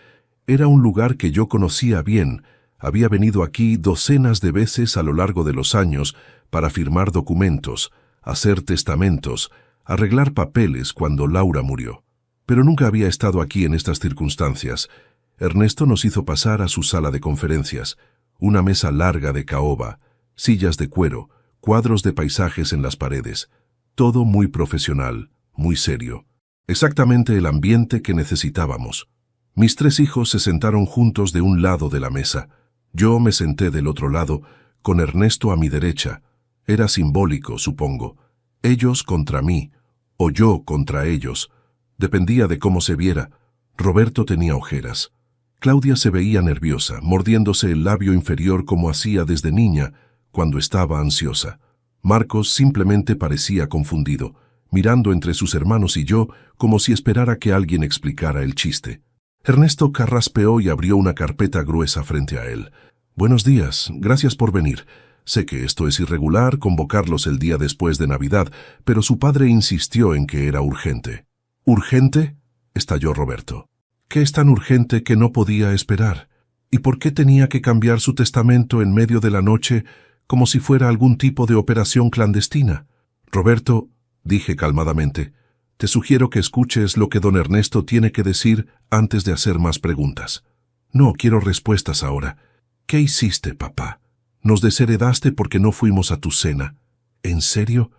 Era un lugar que yo conocía bien. Había venido aquí docenas de veces a lo largo de los años para firmar documentos, hacer testamentos, arreglar papeles cuando Laura murió. Pero nunca había estado aquí en estas circunstancias. Ernesto nos hizo pasar a su sala de conferencias, una mesa larga de caoba, sillas de cuero, cuadros de paisajes en las paredes, todo muy profesional, muy serio. Exactamente el ambiente que necesitábamos. Mis 3 hijos se sentaron juntos de un lado de la mesa. Yo me senté del otro lado, con Ernesto a mi derecha. Era simbólico, supongo. Ellos contra mí, o yo contra ellos. Dependía de cómo se viera. Roberto tenía ojeras. Claudia se veía nerviosa, mordiéndose el labio inferior como hacía desde niña, cuando estaba ansiosa. Marcos simplemente parecía confundido, mirando entre sus hermanos y yo como si esperara que alguien explicara el chiste. Ernesto carraspeó y abrió una carpeta gruesa frente a él. «Buenos días, gracias por venir. Sé que esto es irregular, convocarlos el día después de Navidad, pero su padre insistió en que era urgente». «¿Urgente?», estalló Roberto. «¿Qué es tan urgente que no podía esperar? ¿Y por qué tenía que cambiar su testamento en medio de la noche como si fuera algún tipo de operación clandestina?» «Roberto», dije calmadamente, «te sugiero que escuches lo que don Ernesto tiene que decir antes de hacer más preguntas». «No quiero respuestas ahora. ¿Qué hiciste, papá? Nos desheredaste porque no fuimos a tu cena. ¿En serio?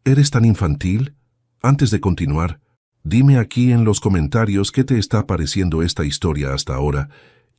¿Eres tan infantil? Antes de continuar, dime aquí en los comentarios qué te está pareciendo esta historia hasta ahora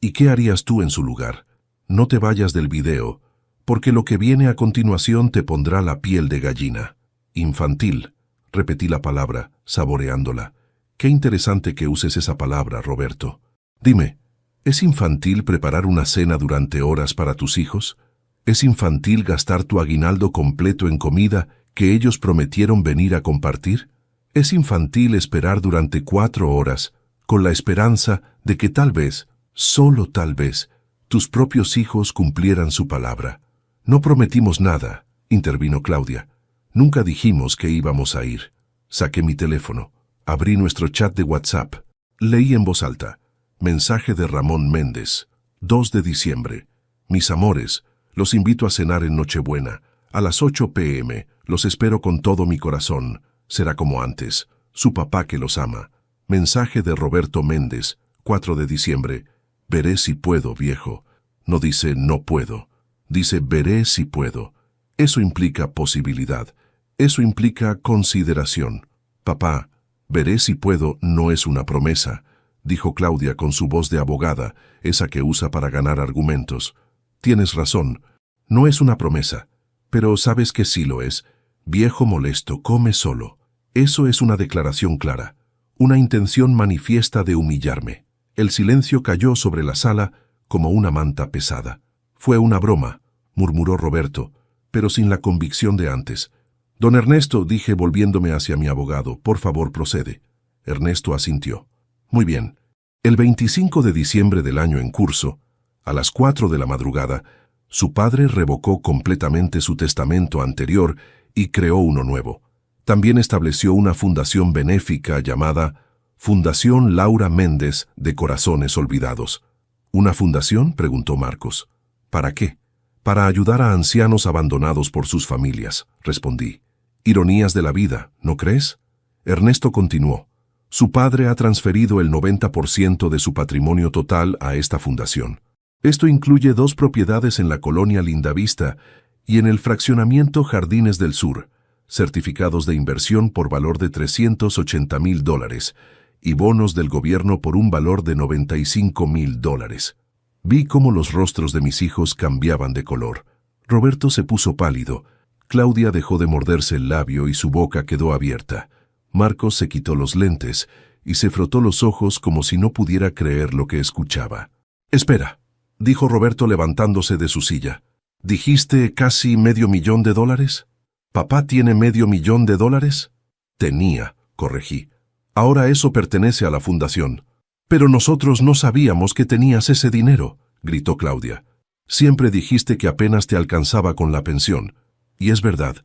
y qué harías tú en su lugar. No te vayas del video, porque lo que viene a continuación te pondrá la piel de gallina». «Infantil», repetí la palabra, saboreándola. «Qué interesante que uses esa palabra, Roberto. Dime, ¿es infantil preparar una cena durante horas para tus hijos? ¿Es infantil gastar tu aguinaldo completo en comida que ellos prometieron venir a compartir? Es infantil esperar durante 4 horas, con la esperanza de que tal vez, solo tal vez, tus propios hijos cumplieran su palabra. No prometimos nada, intervino Claudia. Nunca dijimos que íbamos a ir. Saqué mi teléfono. Abrí nuestro chat de WhatsApp. Leí en voz alta. Mensaje de Ramón Méndez. 2 de diciembre. Mis amores, los invito a cenar en Nochebuena. A las 8 p.m. Los espero con todo mi corazón. Será como antes. Su papá que los ama. Mensaje de Roberto Méndez. 4 de diciembre. Veré si puedo, viejo. No dice no puedo. Dice veré si puedo. Eso implica posibilidad. Eso implica consideración. Papá, veré si puedo no es una promesa, dijo Claudia con su voz de abogada, esa que usa para ganar argumentos. Tienes razón, no es una promesa, pero sabes que sí lo es. Viejo molesto, come solo. Eso es una declaración clara, una intención manifiesta de humillarme. El silencio cayó sobre la sala como una manta pesada. Fue una broma, murmuró Roberto, pero sin la convicción de antes. Don Ernesto, dije volviéndome hacia mi abogado, por favor procede. Ernesto asintió. Muy bien. El 25 de diciembre del año en curso, a las 4 de la madrugada, su padre revocó completamente su testamento anterior y creó uno nuevo. También estableció una fundación benéfica llamada Fundación Laura Méndez de Corazones Olvidados. ¿Una fundación?, preguntó Marcos. ¿Para qué? Para ayudar a ancianos abandonados por sus familias, respondí. Ironías de la vida, ¿no crees? Ernesto continuó. Su padre ha transferido el 90% de su patrimonio total a esta fundación. Esto incluye 2 propiedades en la colonia Lindavista y en el fraccionamiento Jardines del Sur, certificados de inversión por valor de $380,000 y bonos del gobierno por un valor de $95,000. Vi cómo los rostros de mis hijos cambiaban de color. Roberto se puso pálido. Claudia dejó de morderse el labio y su boca quedó abierta. Marcos se quitó los lentes y se frotó los ojos como si no pudiera creer lo que escuchaba. «Espera», dijo Roberto levantándose de su silla. «¿Dijiste casi $500,000? ¿Papá tiene $500,000? Tenía», corregí. «Ahora eso pertenece a la fundación». «Pero nosotros no sabíamos que tenías ese dinero», gritó Claudia. «Siempre dijiste que apenas te alcanzaba con la pensión. Y es verdad,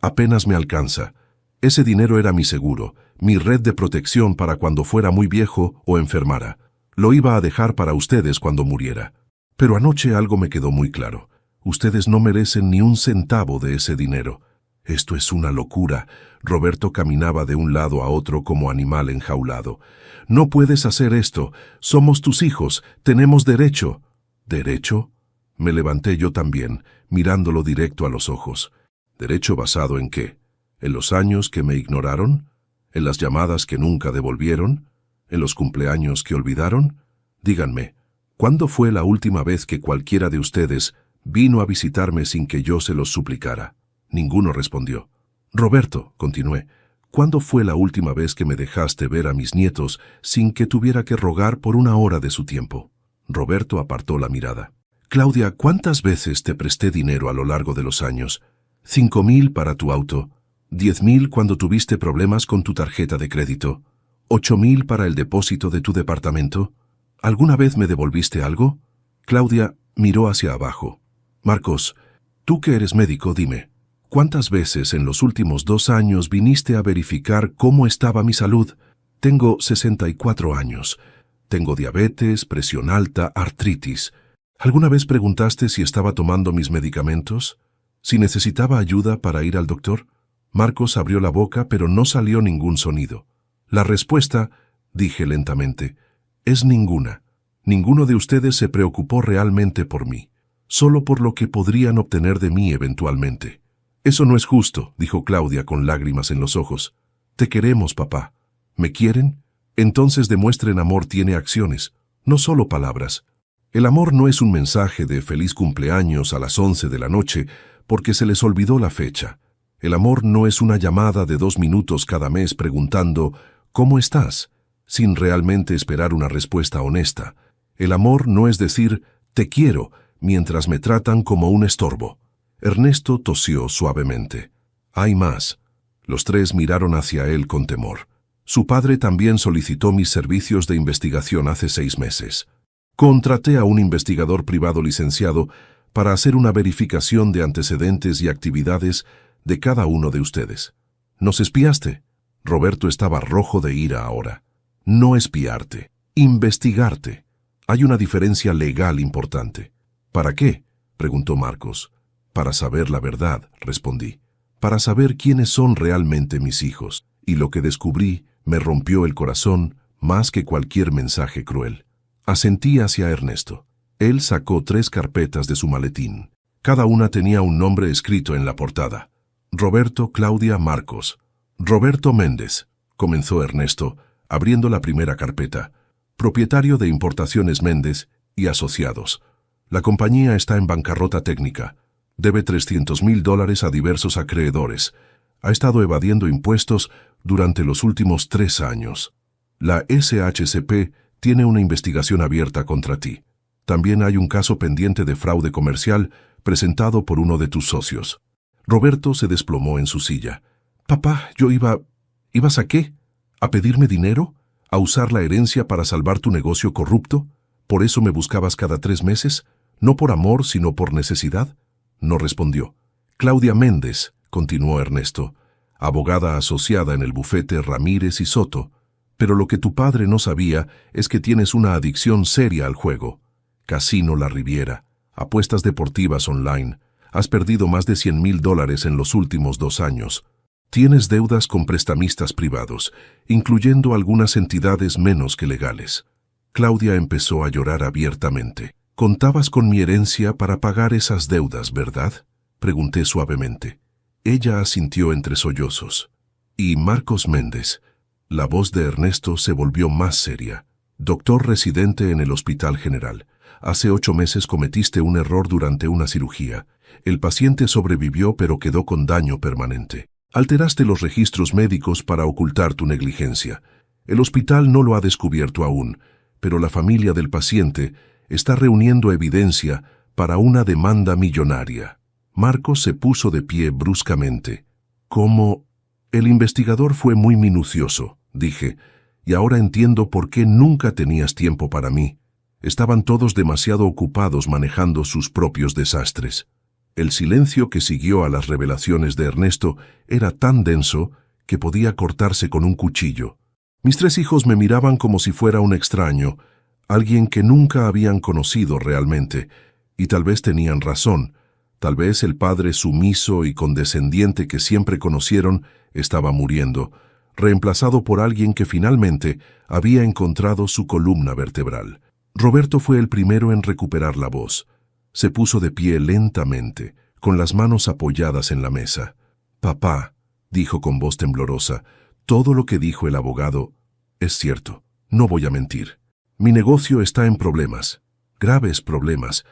apenas me alcanza. Ese dinero era mi seguro, mi red de protección para cuando fuera muy viejo o enfermara. Lo iba a dejar para ustedes cuando muriera. Pero anoche algo me quedó muy claro. Ustedes no merecen ni un centavo de ese dinero. Esto es una locura». Roberto caminaba de un lado a otro como animal enjaulado. «No puedes hacer esto. Somos tus hijos. Tenemos derecho». «¿Derecho?». Me levanté yo también, mirándolo directo a los ojos. ¿Derecho basado en qué? ¿En los años que me ignoraron? ¿En las llamadas que nunca devolvieron? ¿En los cumpleaños que olvidaron? Díganme, ¿cuándo fue la última vez que cualquiera de ustedes vino a visitarme sin que yo se los suplicara? Ninguno respondió. Roberto, continué, ¿cuándo fue la última vez que me dejaste ver a mis nietos sin que tuviera que rogar por 1 hora de su tiempo? Roberto apartó la mirada. Claudia, ¿cuántas veces te presté dinero a lo largo de los años? 5,000 para tu auto, 10,000 cuando tuviste problemas con tu tarjeta de crédito, 8,000 para el depósito de tu departamento. ¿Alguna vez me devolviste algo? Claudia miró hacia abajo. Marcos, tú que eres médico, dime, ¿cuántas veces en los últimos 2 años viniste a verificar cómo estaba mi salud? Tengo 64 años. Tengo diabetes, presión alta, artritis. ¿Alguna vez preguntaste si estaba tomando mis medicamentos? ¿Si necesitaba ayuda para ir al doctor? Marcos abrió la boca, pero no salió ningún sonido. La respuesta, dije lentamente, es ninguna. Ninguno de ustedes se preocupó realmente por mí, solo por lo que podrían obtener de mí eventualmente. Eso no es justo, dijo Claudia con lágrimas en los ojos. Te queremos, papá. ¿Me quieren? Entonces demuestren amor tiene acciones, no solo palabras. El amor no es un mensaje de feliz cumpleaños a las 11 de la noche porque se les olvidó la fecha. El amor no es una llamada de 2 minutos cada mes preguntando ¿cómo estás?, sin realmente esperar una respuesta honesta. El amor no es decir te quiero mientras me tratan como un estorbo. Ernesto tosió suavemente. Hay más. Los tres miraron hacia él con temor. Su padre también solicitó mis servicios de investigación hace 6 meses. Contraté a un investigador privado licenciado para hacer una verificación de antecedentes y actividades de cada uno de ustedes. ¿Nos espiaste? Roberto estaba rojo de ira ahora. No espiarte, investigarte. Hay una diferencia legal importante. ¿Para qué?, preguntó Marcos. Para saber la verdad, respondí. Para saber quiénes son realmente mis hijos. Y lo que descubrí me rompió el corazón más que cualquier mensaje cruel. Asentí hacia Ernesto. Él sacó 3 carpetas de su maletín. Cada una tenía un nombre escrito en la portada. Roberto, Claudia, Marcos. Roberto Méndez, comenzó Ernesto, abriendo la primera carpeta. Propietario de Importaciones Méndez y Asociados. La compañía está en bancarrota técnica. Debe $300,000 a diversos acreedores. Ha estado evadiendo impuestos durante los últimos 3 años. La SHCP tiene una investigación abierta contra ti. También hay un caso pendiente de fraude comercial presentado por uno de tus socios. Roberto se desplomó en su silla. Papá, ¿ibas a qué? ¿A pedirme dinero? ¿A usar la herencia para salvar tu negocio corrupto? ¿Por eso me buscabas cada 3 meses? ¿No por amor, sino por necesidad? No respondió. Claudia Méndez, continuó Ernesto, abogada asociada en el bufete Ramírez y Soto, pero lo que tu padre no sabía es que tienes una adicción seria al juego. Casino La Riviera, apuestas deportivas online, has perdido más de $100,000 en los últimos 2 años. Tienes deudas con prestamistas privados, incluyendo algunas entidades menos que legales. Claudia empezó a llorar abiertamente. Contabas con mi herencia para pagar esas deudas, ¿verdad? Pregunté suavemente. Ella asintió entre sollozos. Y Marcos Méndez. La voz de Ernesto se volvió más seria. Doctor residente en el Hospital General. Hace 8 meses cometiste un error durante una cirugía. El paciente sobrevivió pero quedó con daño permanente. Alteraste los registros médicos para ocultar tu negligencia. El hospital no lo ha descubierto aún, pero la familia del paciente está reuniendo evidencia para una demanda millonaria. Marcos se puso de pie bruscamente. ¿Cómo? El investigador fue muy minucioso, dije, y ahora entiendo por qué nunca tenías tiempo para mí. Estaban todos demasiado ocupados manejando sus propios desastres. El silencio que siguió a las revelaciones de Ernesto era tan denso que podía cortarse con un cuchillo. Mis 3 hijos me miraban como si fuera un extraño, alguien que nunca habían conocido realmente, y tal vez tenían razón. Tal vez el padre sumiso y condescendiente que siempre conocieron estaba muriendo, reemplazado por alguien que finalmente había encontrado su columna vertebral. Roberto fue el primero en recuperar la voz. Se puso de pie lentamente, con las manos apoyadas en la mesa. «Papá», dijo con voz temblorosa, «todo lo que dijo el abogado es cierto. No voy a mentir. Mi negocio está en problemas, graves problemas,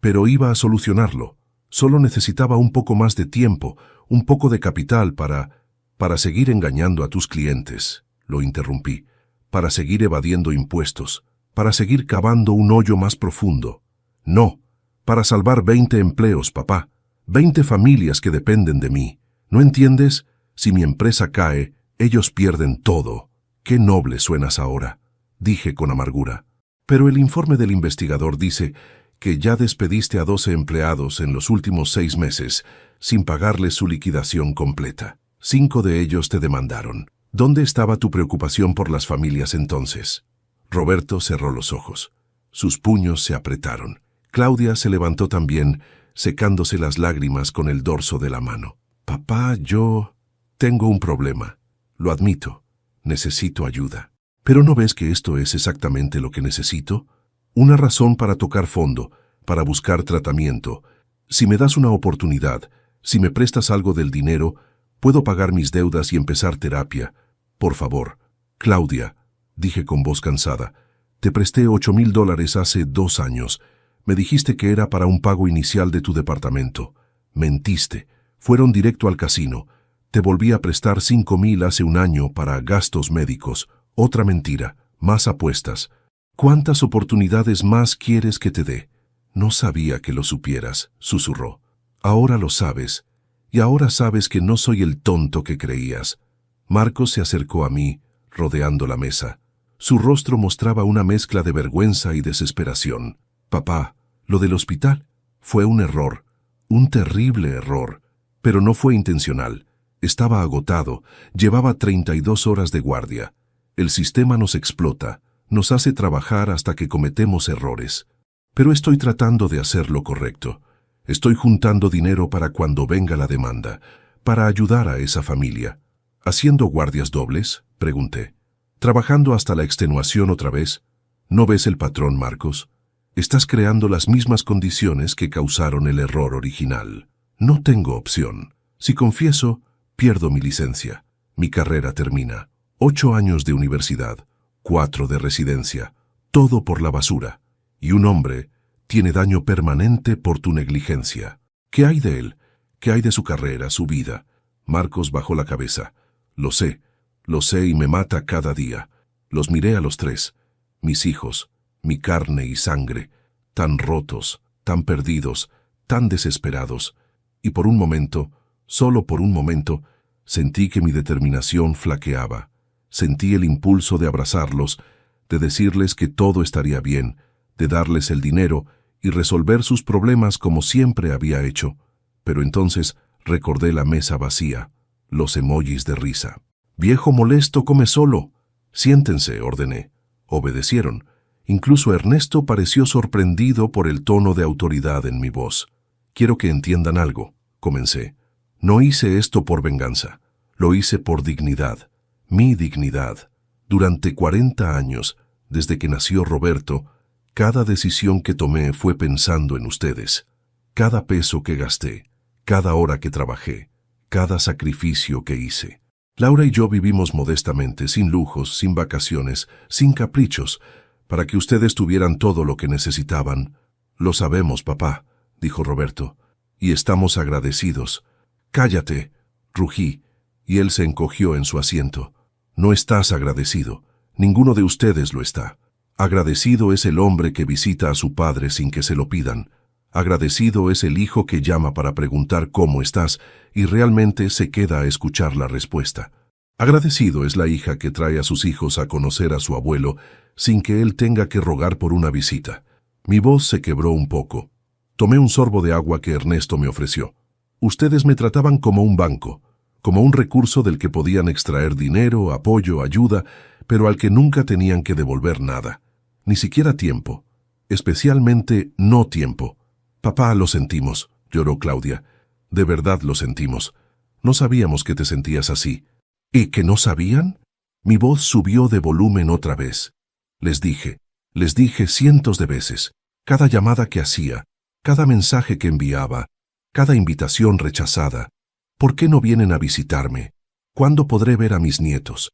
pero iba a solucionarlo. Solo necesitaba un poco más de tiempo, un poco de capital para seguir engañando a tus clientes», lo interrumpí, «para seguir evadiendo impuestos, para seguir cavando un hoyo más profundo. No, para salvar 20 empleos, papá, 20 familias que dependen de mí. ¿No entiendes? Si mi empresa cae, ellos pierden todo. Qué noble suenas ahora», dije con amargura. «Pero el informe del investigador dice que ya despediste a 12 empleados en los últimos 6 meses sin pagarles su liquidación completa. 5 de ellos te demandaron. ¿Dónde estaba tu preocupación por las familias entonces?» Roberto cerró los ojos. Sus puños se apretaron. Claudia se levantó también, secándose las lágrimas con el dorso de la mano. «Papá, yo tengo un problema. Lo admito. Necesito ayuda. ¿Pero no ves que esto es exactamente lo que necesito? Una razón para tocar fondo, para buscar tratamiento. Si me das una oportunidad, si me prestas algo del dinero, puedo pagar mis deudas y empezar terapia. Por favor, Claudia», dije con voz cansada, «te presté $8,000 hace 2 años. Me dijiste que era para un pago inicial de tu departamento. Mentiste. Fueron directo al casino. Te volví a prestar 5,000 hace 1 año para gastos médicos. Otra mentira. Más apuestas. ¿Cuántas oportunidades más quieres que te dé?» «No sabía que lo supieras», susurró. «Ahora lo sabes. Y ahora sabes que no soy el tonto que creías. Marcos se acercó a mí, rodeando la mesa. Su rostro mostraba una mezcla de vergüenza y desesperación. Papá, lo del hospital fue un error, un terrible error, pero no fue intencional. Estaba agotado, llevaba 32 horas de guardia. El sistema nos explota, nos hace trabajar hasta que cometemos errores. Pero estoy tratando de hacer lo correcto. Estoy juntando dinero para cuando venga la demanda, para ayudar a esa familia. ¿Haciendo guardias dobles?, pregunté. ¿Trabajando hasta la extenuación otra vez? ¿No ves el patrón, Marcos? Estás creando las mismas condiciones que causaron el error original. No tengo opción. Si confieso, pierdo mi licencia. Mi carrera termina. 8 años de universidad, 4 de residencia, todo por la basura. Y un hombre tiene daño permanente por tu negligencia. ¿Qué hay de él? ¿Qué hay de su carrera, su vida? Marcos bajó la cabeza. Lo sé y me mata cada día. Los miré a los 3, mis hijos, mi carne y sangre, tan rotos, tan perdidos, tan desesperados. Y por un momento, solo por un momento, sentí que mi determinación flaqueaba. Sentí el impulso de abrazarlos, de decirles que todo estaría bien, de darles el dinero y resolver sus problemas como siempre había hecho. Pero entonces recordé la mesa vacía, los emojis de risa. «Viejo molesto, come solo». «Siéntense», ordené. Obedecieron. Incluso Ernesto pareció sorprendido por el tono de autoridad en mi voz. «Quiero que entiendan algo», comencé. «No hice esto por venganza. Lo hice por dignidad. Mi dignidad. Durante 40 años, desde que nació Roberto, cada decisión que tomé fue pensando en ustedes. Cada peso que gasté, cada hora que trabajé, cada sacrificio que hice. Laura y yo vivimos modestamente, sin lujos, sin vacaciones, sin caprichos, para que ustedes tuvieran todo lo que necesitaban. Lo sabemos, papá», dijo Roberto, «y estamos agradecidos». «Cállate», rugí, y él se encogió en su asiento. «No estás agradecido. Ninguno de ustedes lo está. Agradecido es el hombre que visita a su padre sin que se lo pidan. Agradecido es el hijo que llama para preguntar cómo estás y realmente se queda a escuchar la respuesta. Agradecido es la hija que trae a sus hijos a conocer a su abuelo sin que él tenga que rogar por una visita». Mi voz se quebró un poco. Tomé un sorbo de agua que Ernesto me ofreció. «Ustedes me trataban como un banco, como un recurso del que podían extraer dinero, apoyo, ayuda, pero al que nunca tenían que devolver nada. Ni siquiera tiempo. Especialmente no tiempo». «Papá, lo sentimos», lloró Claudia. «De verdad lo sentimos. No sabíamos que te sentías así». «¿Y que no sabían?». Mi voz subió de volumen otra vez. Les dije cientos de veces, cada llamada que hacía, cada mensaje que enviaba, cada invitación rechazada. «¿Por qué no vienen a visitarme? ¿Cuándo podré ver a mis nietos?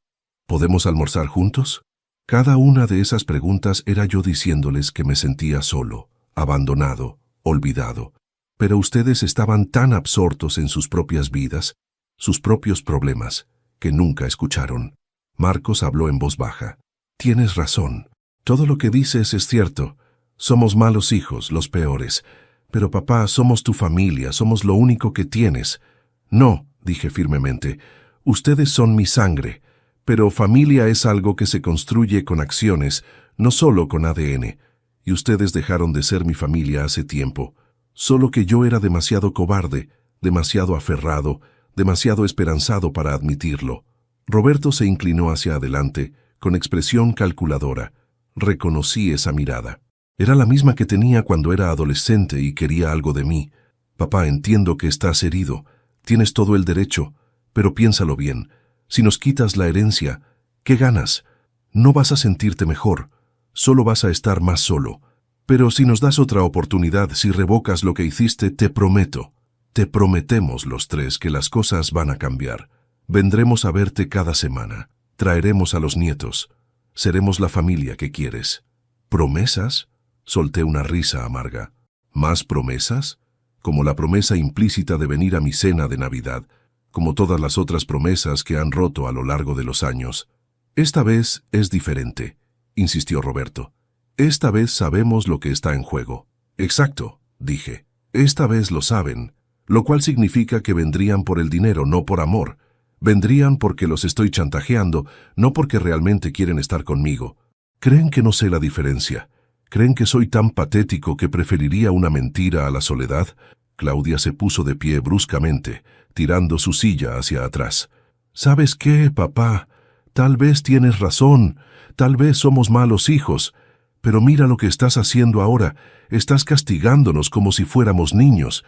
¿Podemos almorzar juntos?». Cada una de esas preguntas era yo diciéndoles que me sentía solo, abandonado, olvidado. Pero ustedes estaban tan absortos en sus propias vidas, sus propios problemas, que nunca escucharon. Marcos habló en voz baja. «Tienes razón. Todo lo que dices es cierto. Somos malos hijos, los peores. Pero papá, somos tu familia, somos lo único que tienes». «No», dije firmemente, «ustedes son mi sangre. Pero familia es algo que se construye con acciones, no solo con ADN. Y ustedes dejaron de ser mi familia hace tiempo. Solo que yo era demasiado cobarde, demasiado aferrado, demasiado esperanzado para admitirlo». Roberto se inclinó hacia adelante, con expresión calculadora. Reconocí esa mirada. Era la misma que tenía cuando era adolescente y quería algo de mí. «Papá, entiendo que estás herido. Tienes todo el derecho. Pero piénsalo bien. Si nos quitas la herencia, ¿qué ganas? No vas a sentirte mejor. Solo vas a estar más solo. Pero si nos das otra oportunidad, si revocas lo que hiciste, te prometemos los 3 que las cosas van a cambiar. Vendremos a verte cada semana. Traeremos a los nietos. Seremos la familia que quieres». «¿Promesas?», solté una risa amarga. «¿Más promesas?». Como la promesa implícita de venir a mi cena de Navidad, como todas las otras promesas que han roto a lo largo de los años. «Esta vez es diferente», insistió Roberto. «Esta vez sabemos lo que está en juego». «Exacto», dije. «Esta vez lo saben. lo cual significa que vendrían por el dinero, no por amor. Vendrían porque los estoy chantajeando, no porque realmente quieren estar conmigo. ¿Creen que no sé la diferencia? ¿Creen que soy tan patético que preferiría una mentira a la soledad? Claudia se puso de pie bruscamente, tirando su silla hacia atrás. ¿Sabes qué, papá? Tal vez tienes razón, tal vez somos malos hijos, pero mira lo que estás haciendo ahora. Estás castigándonos como si fuéramos niños.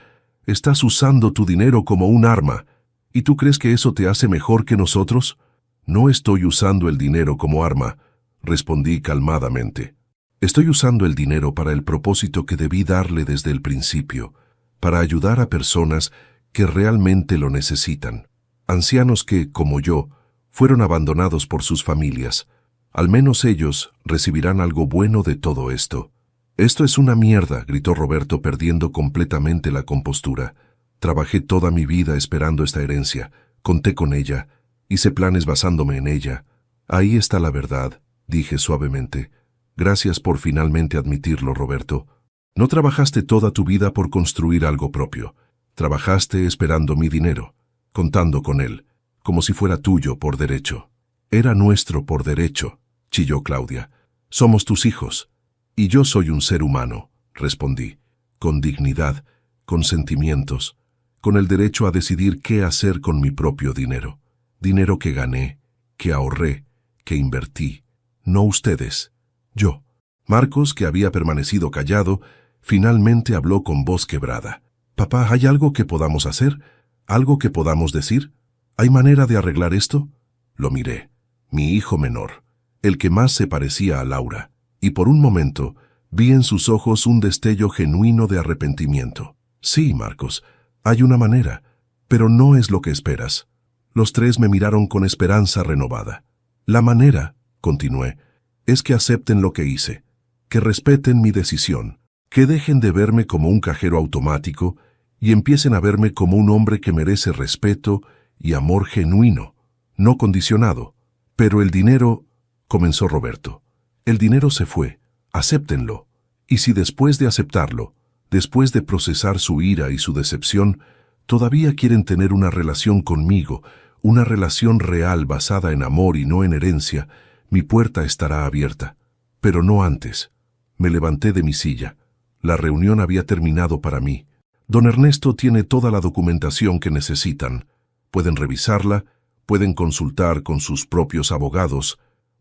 Estás usando tu dinero como un arma. ¿Y tú crees que eso te hace mejor que nosotros? No estoy usando el dinero como arma, respondí calmadamente. Estoy usando el dinero para el propósito que debí darle desde el principio, para ayudar a personas que realmente lo necesitan. Ancianos que, como yo, fueron abandonados por sus familias. Al menos ellos recibirán algo bueno de todo esto. Esto es una mierda, gritó Roberto perdiendo completamente la compostura. Trabajé toda mi vida esperando esta herencia, conté con ella, hice planes basándome en ella. Ahí está la verdad, dije suavemente. Gracias por finalmente admitirlo, Roberto. No trabajaste toda tu vida por construir algo propio. Trabajaste esperando mi dinero, contando con él, como si fuera tuyo por derecho. Era nuestro por derecho, chilló Claudia. Somos tus hijos. Y yo soy un ser humano, respondí, con dignidad, con sentimientos, con el derecho a decidir qué hacer con mi propio dinero. Dinero que gané, que ahorré, que invertí. No ustedes, yo. Marcos, que había permanecido callado, finalmente habló con voz quebrada. «Papá, ¿hay algo que podamos hacer? ¿Algo que podamos decir? ¿Hay manera de arreglar esto?» Lo miré. Mi hijo menor, el que más se parecía a Laura, y por un momento vi en sus ojos un destello genuino de arrepentimiento. «Sí, Marcos, hay una manera, pero no es lo que esperas». Los tres me miraron con esperanza renovada. «La manera», continué, «es que acepten lo que hice, que respeten mi decisión, que dejen de verme como un cajero automático y empiecen a verme como un hombre que merece respeto y amor genuino, no condicionado. Pero el dinero», comenzó Roberto, «el dinero se fue, acéptenlo. Y si después de aceptarlo, después de procesar su ira y su decepción, todavía quieren tener una relación conmigo, una relación real basada en amor y no en herencia, mi puerta estará abierta. Pero no antes». Me levanté de mi silla. La reunión había terminado para mí. Don Ernesto tiene toda la documentación que necesitan. Pueden revisarla, pueden consultar con sus propios abogados,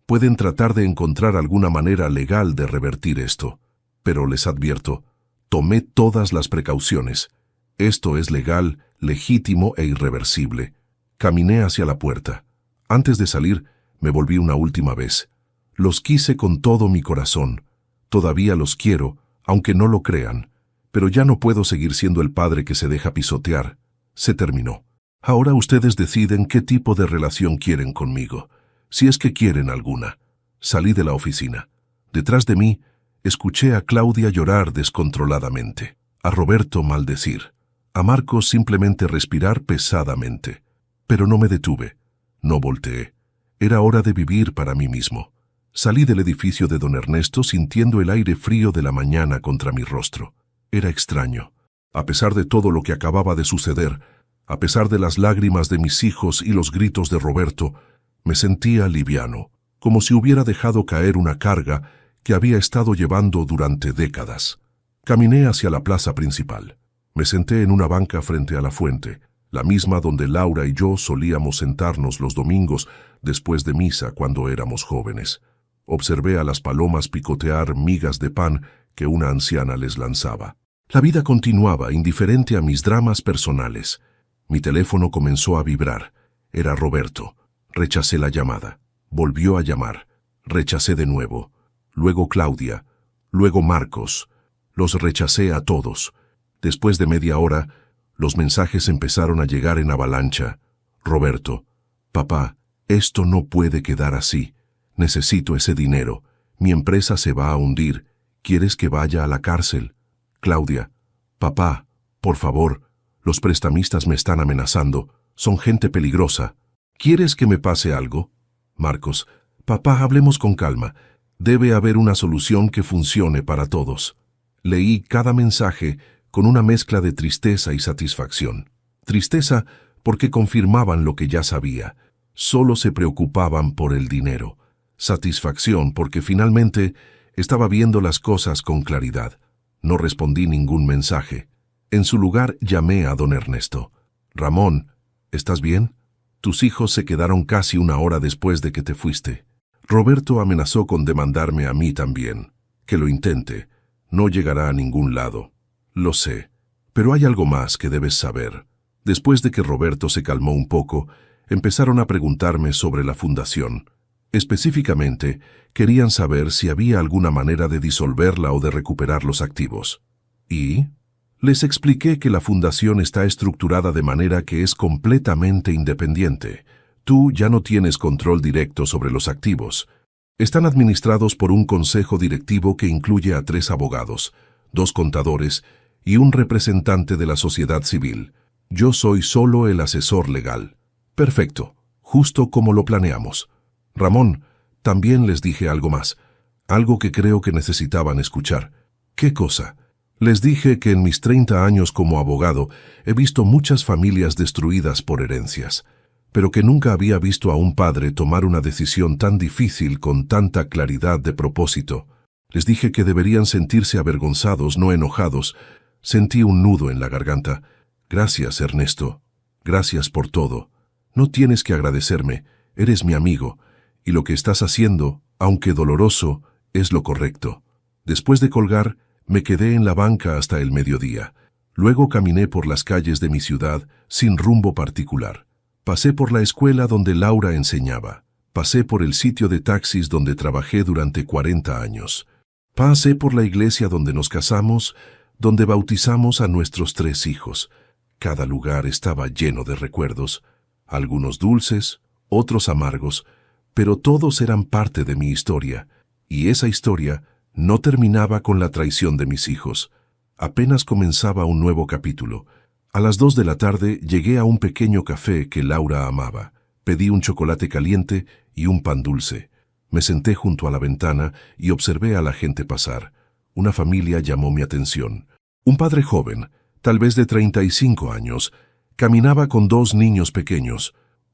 pueden tratar de encontrar alguna manera legal de revertir esto. Pero les advierto, tomé todas las precauciones. Esto es legal, legítimo e irreversible. Caminé hacia la puerta. Antes de salir, me volví una última vez. Los quise con todo mi corazón. Todavía los quiero, aunque no lo crean. Pero ya no puedo seguir siendo el padre que se deja pisotear. Se terminó. Ahora ustedes deciden qué tipo de relación quieren conmigo, si es que quieren alguna. Salí de la oficina. Detrás de mí, escuché a Claudia llorar descontroladamente, a Roberto maldecir, a Marcos simplemente respirar pesadamente. Pero no me detuve, no volteé. Era hora de vivir para mí mismo. Salí del edificio de don Ernesto sintiendo el aire frío de la mañana contra mi rostro. Era extraño. A pesar de todo lo que acababa de suceder, a pesar de las lágrimas de mis hijos y los gritos de Roberto, me sentía liviano, como si hubiera dejado caer una carga que había estado llevando durante décadas. Caminé hacia la plaza principal. Me senté en una banca frente a la fuente, la misma donde Laura y yo solíamos sentarnos los domingos después de misa cuando éramos jóvenes. Observé a las palomas picotear migas de pan que una anciana les lanzaba. La vida continuaba, indiferente a mis dramas personales. Mi teléfono comenzó a vibrar. Era Roberto. Rechacé la llamada. Volvió a llamar. Rechacé de nuevo. Luego Claudia. Luego Marcos. Los rechacé a todos. Después de media hora, los mensajes empezaron a llegar en avalancha. Roberto. Papá, esto no puede quedar así. Necesito ese dinero. Mi empresa se va a hundir. ¿Quieres que vaya a la cárcel? Claudia. Papá, por favor, los prestamistas me están amenazando. Son gente peligrosa. ¿Quieres que me pase algo? Marcos. Papá, hablemos con calma. Debe haber una solución que funcione para todos. Leí cada mensaje con una mezcla de tristeza y satisfacción. Tristeza porque confirmaban lo que ya sabía. Solo se preocupaban por el dinero. Satisfacción porque finalmente estaba viendo las cosas con claridad. No respondí ningún mensaje. En su lugar llamé a don Ernesto. «Ramón, ¿estás bien? Tus hijos se quedaron casi una hora después de que te fuiste. Roberto amenazó con demandarme a mí también. Que lo intente. No llegará a ningún lado. Lo sé. Pero hay algo más que debes saber». Después de que Roberto se calmó un poco, empezaron a preguntarme sobre la fundación. Específicamente, querían saber si había alguna manera de disolverla o de recuperar los activos. ¿Y? Les expliqué que la fundación está estructurada de manera que es completamente independiente. Tú ya no tienes control directo sobre los activos. Están administrados por un consejo directivo que incluye a 3 abogados, 2 contadores y un representante de la sociedad civil. Yo soy solo el asesor legal. Perfecto, justo como lo planeamos. Ramón, también les dije algo más, algo que creo que necesitaban escuchar. ¿Qué cosa? Les dije que en mis 30 años como abogado he visto muchas familias destruidas por herencias, pero que nunca había visto a un padre tomar una decisión tan difícil con tanta claridad de propósito. Les dije que deberían sentirse avergonzados, no enojados. Sentí un nudo en la garganta. Gracias, Ernesto. Gracias por todo. No tienes que agradecerme. Eres mi amigo. Y lo que estás haciendo, aunque doloroso, es lo correcto. Después de colgar, me quedé en la banca hasta el mediodía. Luego caminé por las calles de mi ciudad sin rumbo particular. Pasé por la escuela donde Laura enseñaba. Pasé por el sitio de taxis donde trabajé durante 40 años. Pasé por la iglesia donde nos casamos, donde bautizamos a nuestros 3 hijos. Cada lugar estaba lleno de recuerdos, algunos dulces, otros amargos, pero todos eran parte de mi historia, y esa historia no terminaba con la traición de mis hijos. Apenas comenzaba un nuevo capítulo. A las 2 de la tarde llegué a un pequeño café que Laura amaba. Pedí un chocolate caliente y un pan dulce. Me senté junto a la ventana y observé a la gente pasar. Una familia llamó mi atención. Un padre joven, tal vez de 35 años, caminaba con 2 niños pequeños,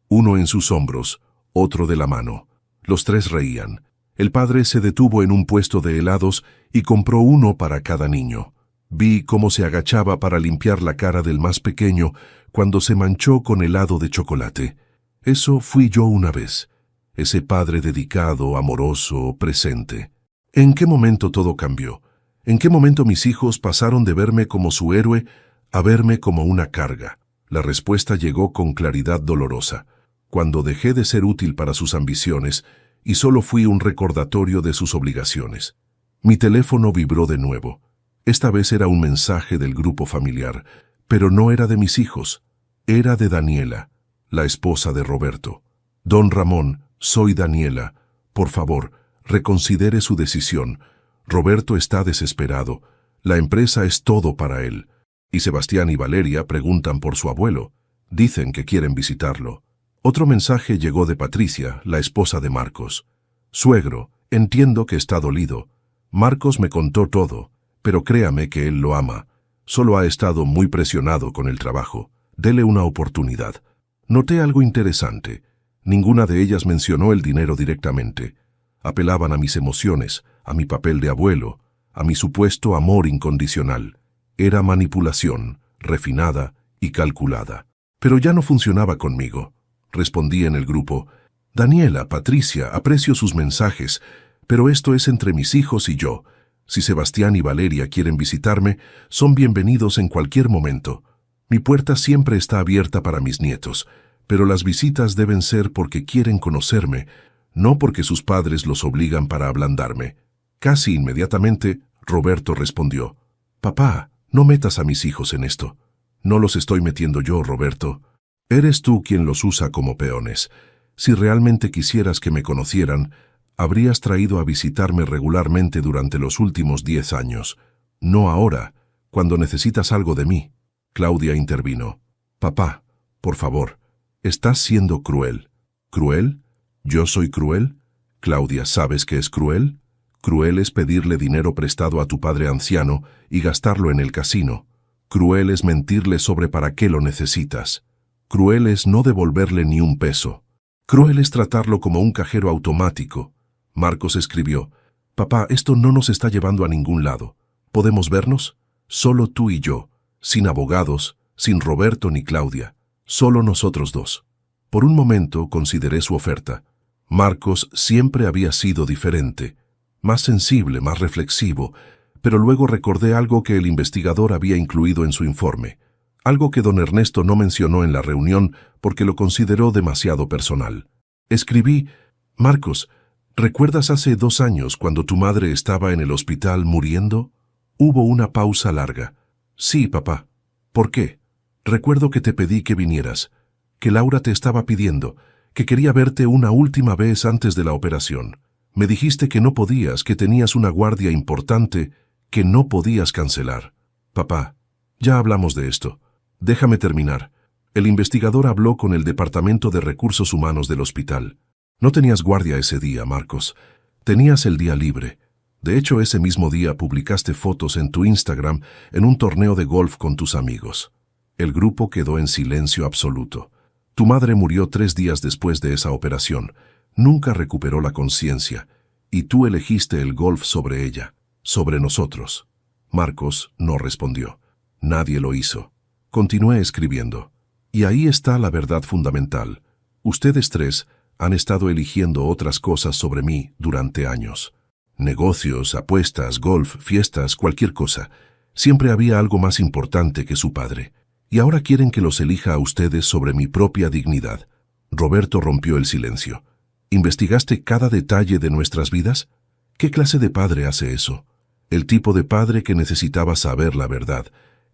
uno en sus hombros, otro de la mano. Los 3 reían. El padre se detuvo en un puesto de helados y compró uno para cada niño. Vi cómo se agachaba para limpiar la cara del más pequeño cuando se manchó con helado de chocolate. Eso fui yo una vez. Ese padre dedicado, amoroso, presente. ¿En qué momento todo cambió? ¿En qué momento mis hijos pasaron de verme como su héroe a verme como una carga? La respuesta llegó con claridad dolorosa, cuando dejé de ser útil para sus ambiciones y solo fui un recordatorio de sus obligaciones. Mi teléfono vibró de nuevo. Esta vez era un mensaje del grupo familiar, pero no era de mis hijos. Era de Daniela, la esposa de Roberto. «Don Ramón, soy Daniela. Por favor, reconsidere su decisión. Roberto está desesperado. La empresa es todo para él. Y Sebastián y Valeria preguntan por su abuelo. Dicen que quieren visitarlo». Otro mensaje llegó de Patricia, la esposa de Marcos. «Suegro, entiendo que está dolido. Marcos me contó todo, pero créame que él lo ama. Solo ha estado muy presionado con el trabajo. Dele una oportunidad». Noté algo interesante. Ninguna de ellas mencionó el dinero directamente. Apelaban a mis emociones, a mi papel de abuelo, a mi supuesto amor incondicional. Era manipulación, refinada y calculada. Pero ya no funcionaba conmigo. Respondí en el grupo: «Daniela, Patricia, aprecio sus mensajes, pero esto es entre mis hijos y yo. Si Sebastián y Valeria quieren visitarme, son bienvenidos en cualquier momento. Mi puerta siempre está abierta para mis nietos, pero las visitas deben ser porque quieren conocerme, no porque sus padres los obligan para ablandarme». Casi inmediatamente, Roberto respondió: «Papá, no metas a mis hijos en esto». «No los estoy metiendo yo, Roberto. Eres tú quien los usa como peones. Si realmente quisieras que me conocieran, habrías traído a visitarme regularmente durante los últimos 10 años. No ahora, cuando necesitas algo de mí». Claudia intervino: «Papá, por favor, estás siendo cruel». «¿Cruel? ¿Yo soy cruel?» «Claudia, ¿sabes qué es cruel? Cruel es pedirle dinero prestado a tu padre anciano y gastarlo en el casino. Cruel es mentirle sobre para qué lo necesitas. Cruel es no devolverle ni un peso. Cruel es tratarlo como un cajero automático. Marcos escribió: «Papá, esto no nos está llevando a ningún lado. ¿Podemos vernos? Solo tú y yo, sin abogados, sin Roberto ni Claudia, solo nosotros dos». Por un momento consideré su oferta. Marcos siempre había sido diferente, más sensible, más reflexivo, pero luego recordé algo que el investigador había incluido en su informe, algo que don Ernesto no mencionó en la reunión porque lo consideró demasiado personal. Escribí: «Marcos, ¿recuerdas hace 2 años cuando tu madre estaba en el hospital muriendo?» Hubo una pausa larga. «Sí, papá». «¿Por qué?» «Recuerdo que te pedí que vinieras, que Laura te estaba pidiendo, que quería verte una última vez antes de la operación. Me dijiste que no podías, que tenías una guardia importante, que no podías cancelar». «Papá, ya hablamos de esto. Déjame terminar». El investigador habló con el Departamento de Recursos Humanos del hospital. «No tenías guardia ese día, Marcos. Tenías el día libre. De hecho, ese mismo día publicaste fotos en tu Instagram en un torneo de golf con tus amigos». El grupo quedó en silencio absoluto. Tu madre murió 3 días después de esa operación. Nunca recuperó la conciencia. Y tú elegiste el golf sobre ella, sobre nosotros. Marcos no respondió. Nadie lo hizo. Continué escribiendo. Y ahí está la verdad fundamental. Ustedes 3 han estado eligiendo otras cosas sobre mí durante años. Negocios, apuestas, golf, fiestas, cualquier cosa. Siempre había algo más importante que su padre. Y ahora quieren que los elija a ustedes sobre mi propia dignidad. Roberto rompió el silencio. ¿Investigaste cada detalle de nuestras vidas? ¿Qué clase de padre hace eso? El tipo de padre que necesitaba saber la verdad.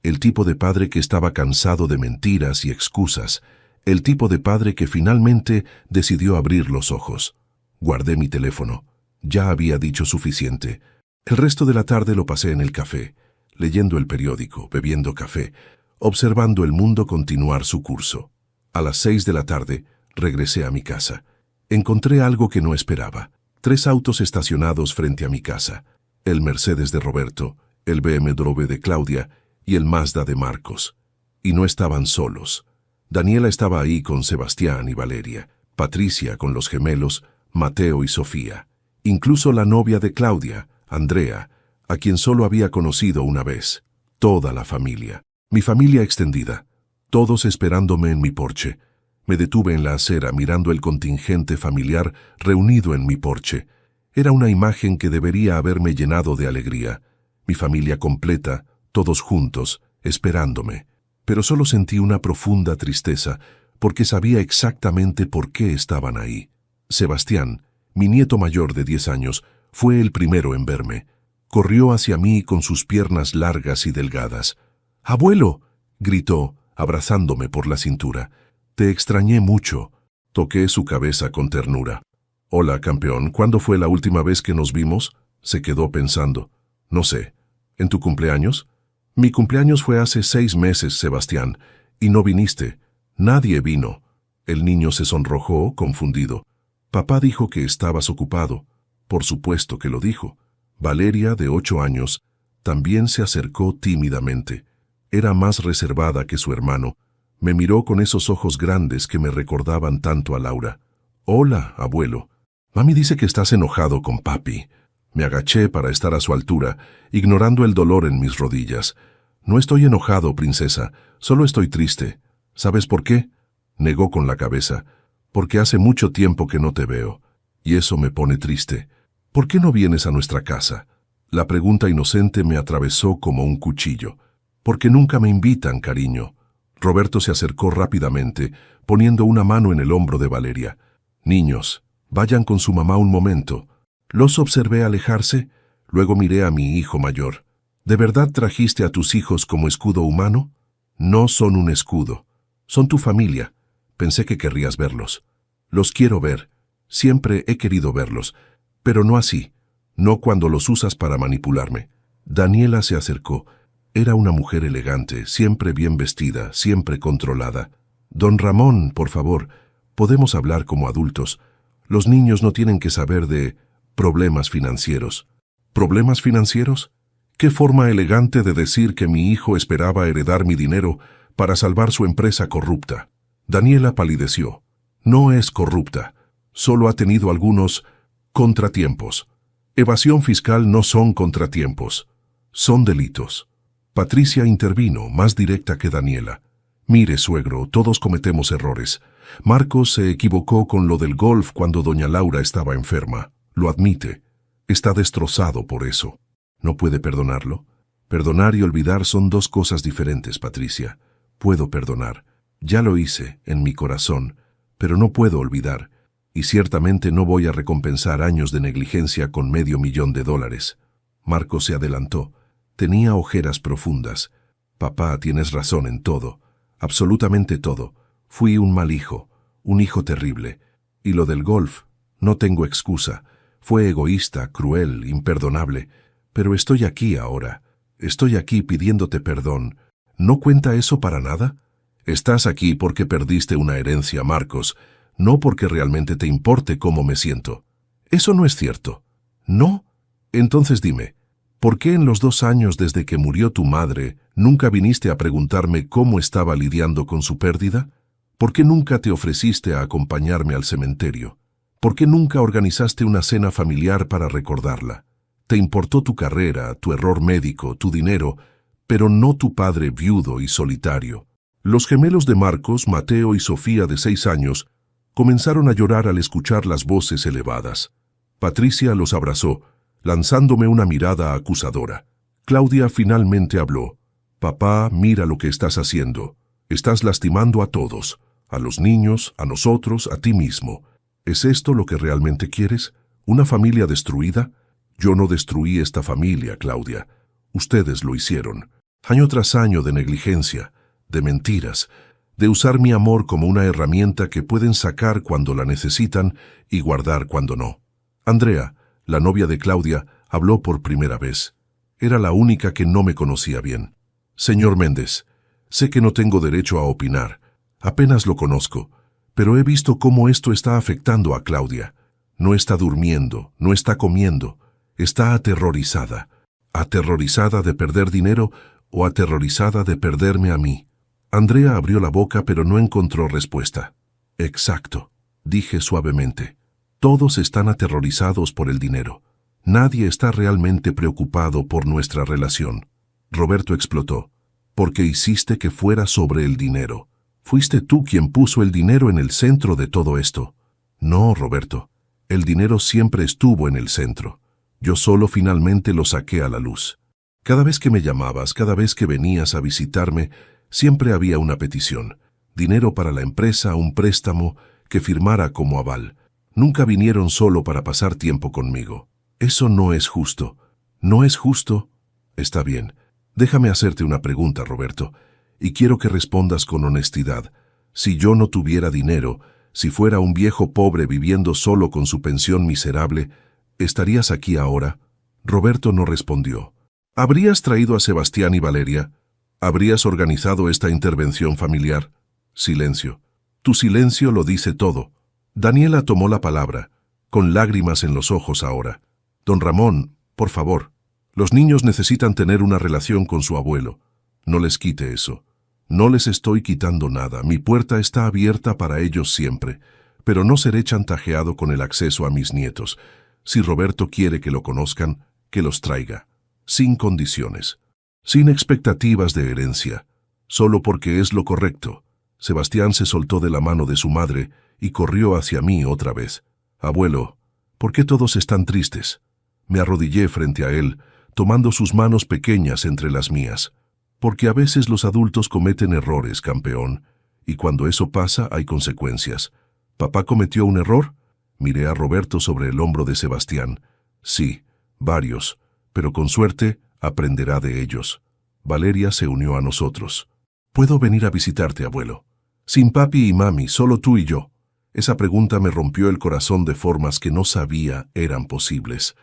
El tipo de padre que estaba cansado de mentiras y excusas. El tipo de padre que finalmente decidió abrir los ojos. Guardé mi teléfono. Ya había dicho suficiente. El resto de la tarde lo pasé en el café, leyendo el periódico, bebiendo café, observando el mundo continuar su curso. A las 6 de la tarde, regresé a mi casa. Encontré algo que no esperaba. 3 autos estacionados frente a mi casa. El Mercedes de Roberto, el BMW de Claudia y el Mazda de Marcos. Y no estaban solos. Daniela estaba ahí con Sebastián y Valeria, Patricia con los gemelos, Mateo y Sofía. Incluso la novia de Claudia, Andrea, a quien solo había conocido una vez. Toda la familia. Mi familia extendida. Todos esperándome en mi porche. Me detuve en la acera mirando el contingente familiar reunido en mi porche. Era una imagen que debería haberme llenado de alegría. Mi familia completa, todos juntos, esperándome. Pero solo sentí una profunda tristeza, porque sabía exactamente por qué estaban ahí. Sebastián, mi nieto mayor de 10 años, fue el primero en verme. Corrió hacia mí con sus piernas largas y delgadas. «¡Abuelo!», gritó, abrazándome por la cintura. «Te extrañé mucho». Toqué su cabeza con ternura. «Hola, campeón, ¿cuándo fue la última vez que nos vimos?», se quedó pensando. «No sé. ¿En tu cumpleaños?». «Mi cumpleaños fue hace 6 meses, Sebastián, y no viniste. Nadie vino». El niño se sonrojó, confundido. «Papá dijo que estabas ocupado». Por supuesto que lo dijo. Valeria, de 8 años, también se acercó tímidamente. Era más reservada que su hermano. Me miró con esos ojos grandes que me recordaban tanto a Laura. «Hola, abuelo. Mami dice que estás enojado con papi». Me agaché para estar a su altura, ignorando el dolor en mis rodillas. «No estoy enojado, princesa. Solo estoy triste. ¿Sabes por qué?», negó con la cabeza. «Porque hace mucho tiempo que no te veo. Y eso me pone triste. ¿Por qué no vienes a nuestra casa?». La pregunta inocente me atravesó como un cuchillo. «Porque nunca me invitan, cariño». Roberto se acercó rápidamente, poniendo una mano en el hombro de Valeria. «Niños, vayan con su mamá un momento». Los observé alejarse, luego miré a mi hijo mayor. «¿De verdad trajiste a tus hijos como escudo humano?». «No son un escudo. Son tu familia. Pensé que querrías verlos». «Los quiero ver. Siempre he querido verlos. Pero no así. No cuando los usas para manipularme». Daniela se acercó. Era una mujer elegante, siempre bien vestida, siempre controlada. «Don Ramón, por favor, podemos hablar como adultos. Los niños no tienen que saber de problemas financieros». «¿Problemas financieros? Qué forma elegante de decir que mi hijo esperaba heredar mi dinero para salvar su empresa corrupta. Daniela palideció. No es corrupta. Solo ha tenido algunos contratiempos. Evasión fiscal no son contratiempos. Son delitos. Patricia intervino, más directa que Daniela. Mire, suegro, todos cometemos errores. Marcos se equivocó con lo del golf cuando doña Laura estaba enferma. Lo admite. Está destrozado por eso. ¿No puede perdonarlo? Perdonar y olvidar son dos cosas diferentes, Patricia. Puedo perdonar. Ya lo hice, en mi corazón, pero no puedo olvidar. Y ciertamente no voy a recompensar años de negligencia con $500,000. Marcos se adelantó. Tenía ojeras profundas. Papá, tienes razón en todo. Absolutamente todo. Fui un mal hijo, un hijo terrible. Y lo del golf, no tengo excusa. Fue egoísta, cruel, imperdonable. Pero estoy aquí ahora. Estoy aquí pidiéndote perdón. ¿No cuenta eso para nada? Estás aquí porque perdiste una herencia, Marcos, no porque realmente te importe cómo me siento. Eso no es cierto. ¿No? Entonces dime, ¿por qué en los 2 años desde que murió tu madre nunca viniste a preguntarme cómo estaba lidiando con su pérdida? ¿Por qué nunca te ofreciste a acompañarme al cementerio? ¿Por qué nunca organizaste una cena familiar para recordarla? Te importó tu carrera, tu error médico, tu dinero, pero no tu padre viudo y solitario. Los gemelos de Marcos, Mateo y Sofía, de 6 años, comenzaron a llorar al escuchar las voces elevadas. Patricia los abrazó, lanzándome una mirada acusadora. Claudia finalmente habló. Papá, mira lo que estás haciendo. Estás lastimando a todos, a los niños, a nosotros, a ti mismo. ¿Es esto lo que realmente quieres? ¿Una familia destruida? Yo no destruí esta familia, Claudia. Ustedes lo hicieron. Año tras año de negligencia, de mentiras, de usar mi amor como una herramienta que pueden sacar cuando la necesitan y guardar cuando no. Andrea, la novia de Claudia, habló por primera vez. Era la única que no me conocía bien. Señor Méndez, sé que no tengo derecho a opinar. Apenas lo conozco, pero he visto cómo esto está afectando a Claudia. No está durmiendo, no está comiendo. Está aterrorizada. ¿Aterrorizada de perder dinero o aterrorizada de perderme a mí? Andrea abrió la boca pero no encontró respuesta. Exacto, dije suavemente. Todos están aterrorizados por el dinero. Nadie está realmente preocupado por nuestra relación. Roberto explotó. Porque hiciste que fuera sobre el dinero. Fuiste tú quien puso el dinero en el centro de todo esto. No, Roberto. El dinero siempre estuvo en el centro. Yo solo finalmente lo saqué a la luz. Cada vez que me llamabas, cada vez que venías a visitarme, siempre había una petición. Dinero para la empresa, un préstamo que firmara como aval. Nunca vinieron solo para pasar tiempo conmigo. Eso no es justo. ¿No es justo? Está bien. Déjame hacerte una pregunta, Roberto, y quiero que respondas con honestidad. Si yo no tuviera dinero, si fuera un viejo pobre viviendo solo con su pensión miserable, ¿estarías aquí ahora? Roberto no respondió. ¿Habrías traído a Sebastián y Valeria? ¿Habrías organizado esta intervención familiar? Silencio. Tu silencio lo dice todo. Daniela tomó la palabra, con lágrimas en los ojos ahora. Don Ramón, por favor. Los niños necesitan tener una relación con su abuelo. No les quite eso. No les estoy quitando nada. Mi puerta está abierta para ellos siempre. Pero no seré chantajeado con el acceso a mis nietos. Si Roberto quiere que lo conozcan, que los traiga. Sin condiciones. Sin expectativas de herencia. Solo porque es lo correcto. Sebastián se soltó de la mano de su madre y corrió hacia mí otra vez. Abuelo, ¿por qué todos están tristes? Me arrodillé frente a él, tomando sus manos pequeñas entre las mías. Porque a veces los adultos cometen errores, campeón, y cuando eso pasa hay consecuencias. ¿Papá cometió un error? Miré a Roberto sobre el hombro de Sebastián. Sí, varios, pero con suerte aprenderá de ellos. Valeria se unió a nosotros. ¿Puedo venir a visitarte, abuelo? Sin papi y mami, solo tú y yo. Esa pregunta me rompió el corazón de formas que no sabía eran posibles.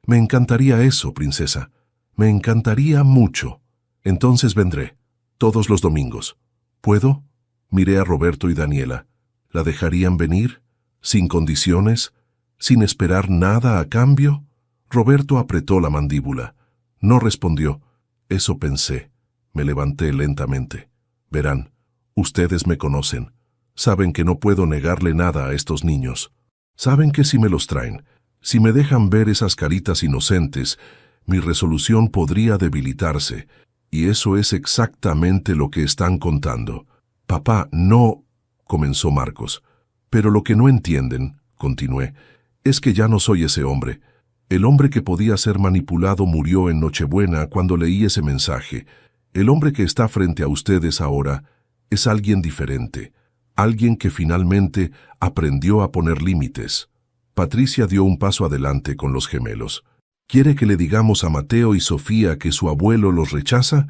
Me encantaría eso, princesa. Me encantaría mucho. Entonces vendré, todos los domingos. ¿Puedo? Miré a Roberto y Daniela. ¿La dejarían venir? ¿Sin condiciones? ¿Sin esperar nada a cambio? Roberto apretó la mandíbula. No respondió. Eso pensé. Me levanté lentamente. Verán, ustedes me conocen. Saben que no puedo negarle nada a estos niños. Saben que si me los traen, si me dejan ver esas caritas inocentes, mi resolución podría debilitarse. Y eso es exactamente lo que están contando. Papá, no, comenzó Marcos. Pero lo que no entienden, continué, es que ya no soy ese hombre. El hombre que podía ser manipulado murió en Nochebuena cuando leí ese mensaje. El hombre que está frente a ustedes ahora es alguien diferente, alguien que finalmente aprendió a poner límites. Patricia dio un paso adelante con los gemelos. ¿Quiere que le digamos a Mateo y Sofía que su abuelo los rechaza?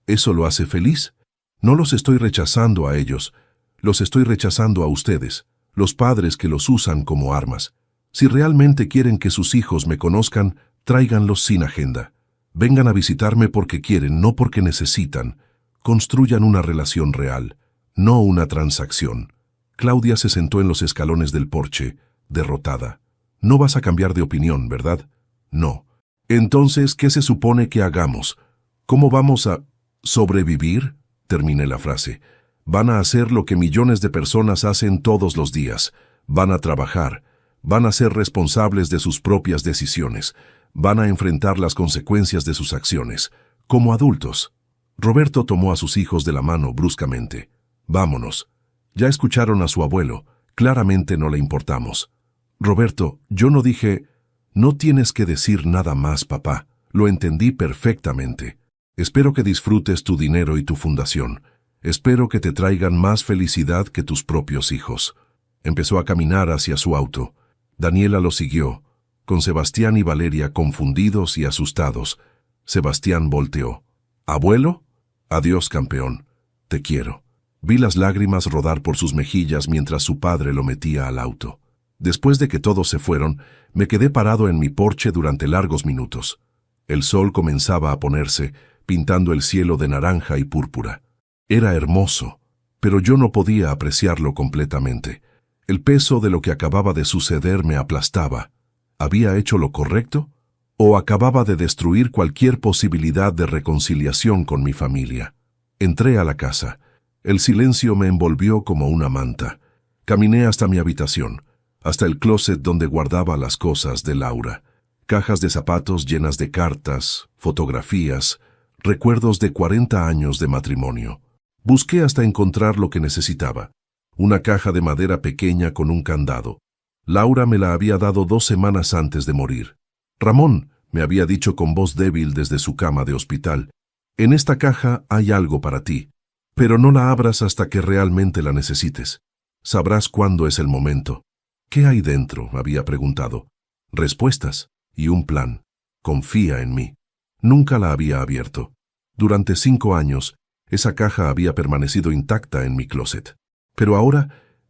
¿Eso lo hace feliz? No los estoy rechazando a ellos, los estoy rechazando a ustedes, los padres que los usan como armas. Si realmente quieren que sus hijos me conozcan, tráiganlos sin agenda. Vengan a visitarme porque quieren, no porque necesitan. Construyan una relación real, no una transacción. Claudia se sentó en los escalones del porche, derrotada. No vas a cambiar de opinión, ¿verdad? No. Entonces, ¿qué se supone que hagamos? ¿Cómo vamos a sobrevivir? Terminé la frase. Van a hacer lo que millones de personas hacen todos los días. Van a trabajar. Van a ser responsables de sus propias decisiones. Van a enfrentar las consecuencias de sus acciones, como adultos. Roberto tomó a sus hijos de la mano bruscamente. Vámonos. Ya escucharon a su abuelo. Claramente no le importamos. Roberto, yo no dije... No tienes que decir nada más, papá. Lo entendí perfectamente. Espero que disfrutes tu dinero y tu fundación. Espero que te traigan más felicidad que tus propios hijos. Empezó a caminar hacia su auto. Daniela lo siguió, con Sebastián y Valeria confundidos y asustados. Sebastián volteó. «¿Abuelo? Adiós, campeón. Te quiero». Vi las lágrimas rodar por sus mejillas mientras su padre lo metía al auto. Después de que todos se fueron, me quedé parado en mi porche durante largos minutos. El sol comenzaba a ponerse, pintando el cielo de naranja y púrpura. Era hermoso, pero yo no podía apreciarlo completamente. El peso de lo que acababa de suceder me aplastaba. ¿Había hecho lo correcto? ¿O acababa de destruir cualquier posibilidad de reconciliación con mi familia? Entré a la casa. El silencio me envolvió como una manta. Caminé hasta mi habitación, hasta el closet donde guardaba las cosas de Laura. Cajas de zapatos llenas de cartas, fotografías, recuerdos de 40 años de matrimonio. Busqué hasta encontrar lo que necesitaba. Una caja de madera pequeña con un candado. Laura me la había dado 2 semanas antes de morir. Ramón, me había dicho con voz débil desde su cama de hospital, en esta caja hay algo para ti, pero no la abras hasta que realmente la necesites. Sabrás cuándo es el momento. ¿Qué hay dentro?, había preguntado. Respuestas y un plan. Confía en mí. Nunca la había abierto. Durante 5 años, esa caja había permanecido intacta en mi closet. Pero ahora,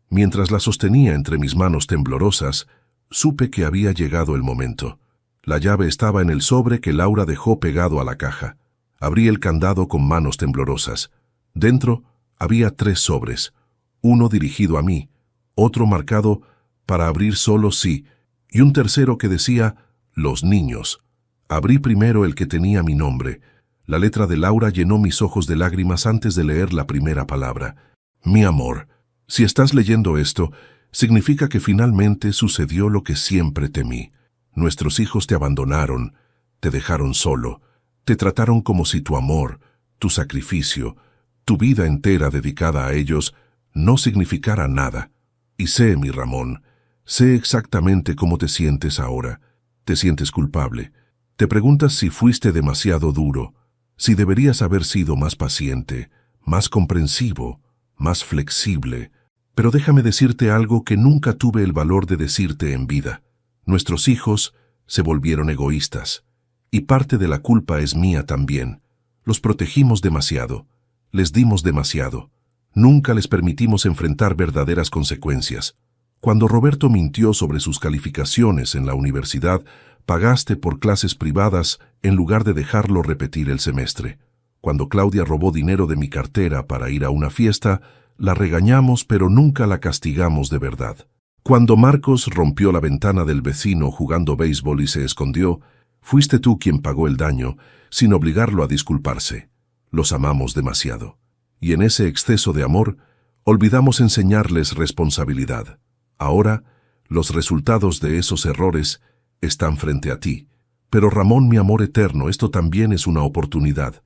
mientras la sostenía entre mis manos temblorosas, supe que había llegado el momento. La llave estaba en el sobre que Laura dejó pegado a la caja. Abrí el candado con manos temblorosas. Dentro había 3 sobres, uno dirigido a mí, otro marcado para abrir solo sí, y un tercero que decía «Los niños». Abrí primero el que tenía mi nombre. La letra de Laura llenó mis ojos de lágrimas antes de leer la primera palabra. Mi amor, si estás leyendo esto, significa que finalmente sucedió lo que siempre temí. Nuestros hijos te abandonaron, te dejaron solo, te trataron como si tu amor, tu sacrificio, tu vida entera dedicada a ellos no significara nada. Y sé, mi Ramón, sé exactamente cómo te sientes ahora. Te sientes culpable. Te preguntas si fuiste demasiado duro, si deberías haber sido más paciente, más comprensivo, más flexible. Pero déjame decirte algo que nunca tuve el valor de decirte en vida. Nuestros hijos se volvieron egoístas, y parte de la culpa es mía también. Los protegimos demasiado, les dimos demasiado. Nunca les permitimos enfrentar verdaderas consecuencias. Cuando Roberto mintió sobre sus calificaciones en la universidad, pagaste por clases privadas en lugar de dejarlo repetir el semestre. Cuando Claudia robó dinero de mi cartera para ir a una fiesta, la regañamos pero nunca la castigamos de verdad. Cuando Marcos rompió la ventana del vecino jugando béisbol y se escondió, Fuiste tú quien pagó el daño, sin obligarlo a disculparse. Los amamos demasiado. Y en ese exceso de amor, olvidamos enseñarles responsabilidad. Ahora, los resultados de esos errores están frente a ti. Pero Ramón, mi amor eterno, esto también es una oportunidad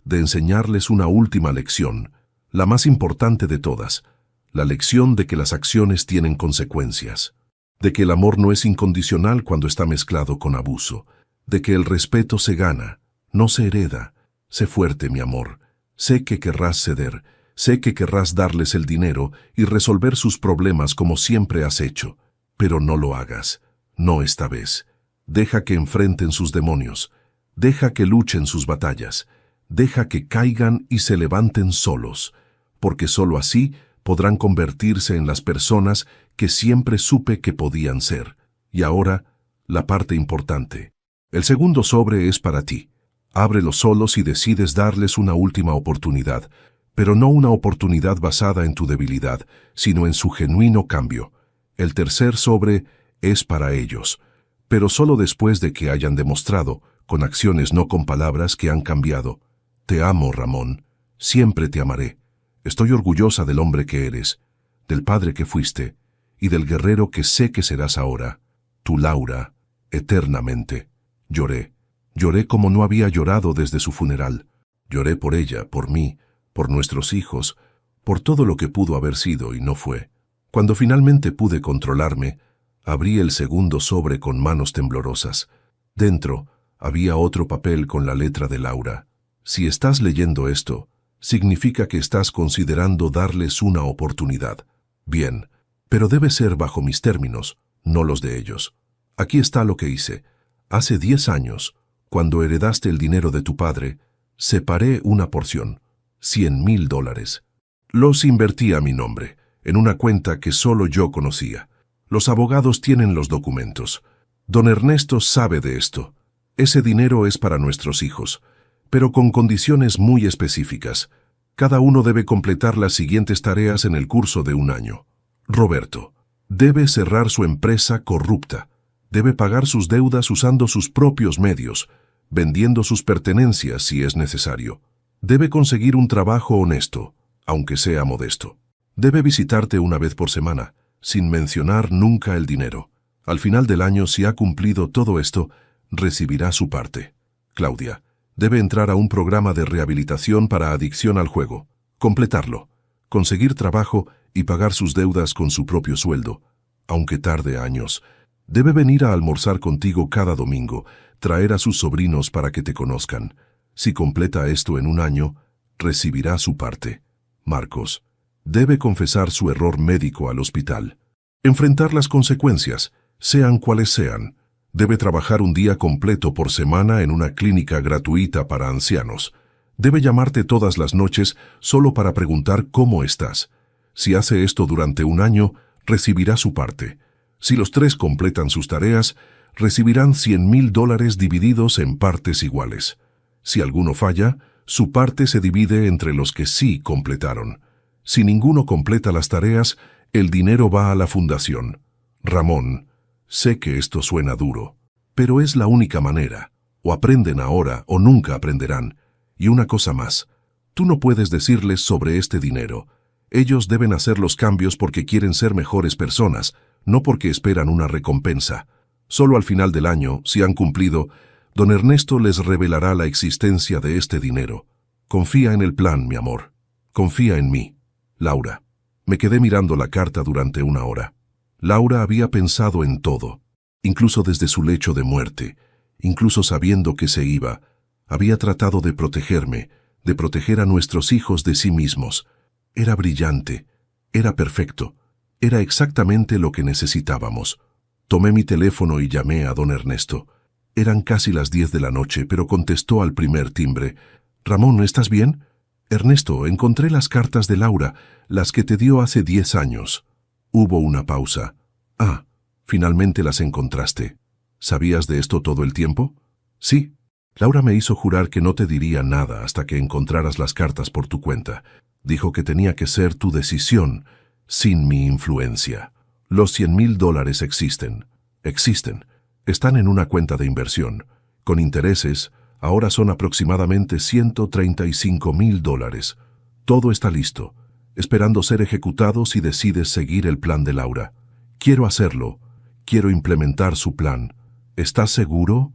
de enseñarles una última lección, la más importante de todas, la lección de que las acciones tienen consecuencias, de que el amor no es incondicional cuando está mezclado con abuso, de que el respeto se gana, no se hereda. Sé fuerte, mi amor, sé que querrás ceder, sé que querrás darles el dinero y resolver sus problemas como siempre has hecho, pero no lo hagas, no esta vez. Deja que enfrenten sus demonios, deja que luchen sus batallas, deja que caigan y se levanten solos, porque solo así podrán convertirse en las personas que siempre supe que podían ser. Y ahora, la parte importante. El segundo sobre es para ti. Ábrelo solo si decides darles una última oportunidad, pero no una oportunidad basada en tu debilidad, sino en su genuino cambio. El tercer sobre es para ellos, pero solo después de que hayan demostrado, con acciones no con palabras, que han cambiado. Te amo, Ramón. Siempre te amaré. Estoy orgullosa del hombre que eres, del padre que fuiste, y del guerrero que sé que serás ahora. Tu Laura, eternamente. Lloré. Lloré como no había llorado desde su funeral. Lloré por ella, por mí, por nuestros hijos, por todo lo que pudo haber sido y no fue. Cuando finalmente pude controlarme, abrí el segundo sobre con manos temblorosas. Dentro había otro papel con la letra de Laura. Si estás leyendo esto, significa que estás considerando darles una oportunidad. Bien, pero debe ser bajo mis términos, no los de ellos. Aquí está lo que hice. Hace 10 años, cuando heredaste el dinero de tu padre, separé una porción, $100,000. Los invertí a mi nombre, en una cuenta que solo yo conocía. Los abogados tienen los documentos. Don Ernesto sabe de esto. Ese dinero es para nuestros hijos, pero con condiciones muy específicas. Cada uno debe completar las siguientes tareas en el curso de un año. Roberto debe cerrar su empresa corrupta. Debe pagar sus deudas usando sus propios medios, vendiendo sus pertenencias si es necesario. Debe conseguir un trabajo honesto, aunque sea modesto. Debe visitarte una vez por semana, sin mencionar nunca el dinero. Al final del año, si ha cumplido todo esto, recibirá su parte. Claudia debe entrar a un programa de rehabilitación para adicción al juego, completarlo, conseguir trabajo y pagar sus deudas con su propio sueldo, aunque tarde años. Debe venir a almorzar contigo cada domingo, traer a sus sobrinos para que te conozcan. Si completa esto en un año, recibirá su parte. Marcos debe confesar su error médico al hospital, enfrentar las consecuencias, sean cuales sean. Debe trabajar un día completo por semana en una clínica gratuita para ancianos. Debe llamarte todas las noches solo para preguntar cómo estás. Si hace esto durante un año, recibirá su parte. Si los 3 completan sus tareas, recibirán $100,000 divididos en partes iguales. Si alguno falla, su parte se divide entre los que sí completaron. Si ninguno completa las tareas, el dinero va a la fundación. Ramón, sé que esto suena duro, pero es la única manera. O aprenden ahora o nunca aprenderán. Y una cosa más, tú no puedes decirles sobre este dinero. Ellos deben hacer los cambios porque quieren ser mejores personas, no porque esperan una recompensa. Solo al final del año, si han cumplido, don Ernesto les revelará la existencia de este dinero. Confía en el plan, mi amor. Confía en mí. Laura. Me quedé mirando la carta durante una hora. Laura había pensado en todo, incluso desde su lecho de muerte, incluso sabiendo que se iba. Había tratado de protegerme, de proteger a nuestros hijos de sí mismos. Era brillante, era perfecto, era exactamente lo que necesitábamos. Tomé mi teléfono y llamé a don Ernesto. Eran casi las 10 de la noche, pero contestó al primer timbre. «Ramón, ¿estás bien?» «Ernesto, encontré las cartas de Laura, las que te dio hace 10 años». Hubo una pausa. «Ah, finalmente las encontraste. ¿Sabías de esto todo el tiempo?» «Sí. Laura me hizo jurar que no te diría nada hasta que encontraras las cartas por tu cuenta. Dijo que tenía que ser tu decisión, sin mi influencia. Los $100,000 existen. Existen. Están en una cuenta de inversión. Con intereses, ahora son aproximadamente $135,000. Todo está listo, esperando ser ejecutado si decides seguir el plan de Laura. Quiero hacerlo. Quiero implementar su plan. ¿Estás seguro?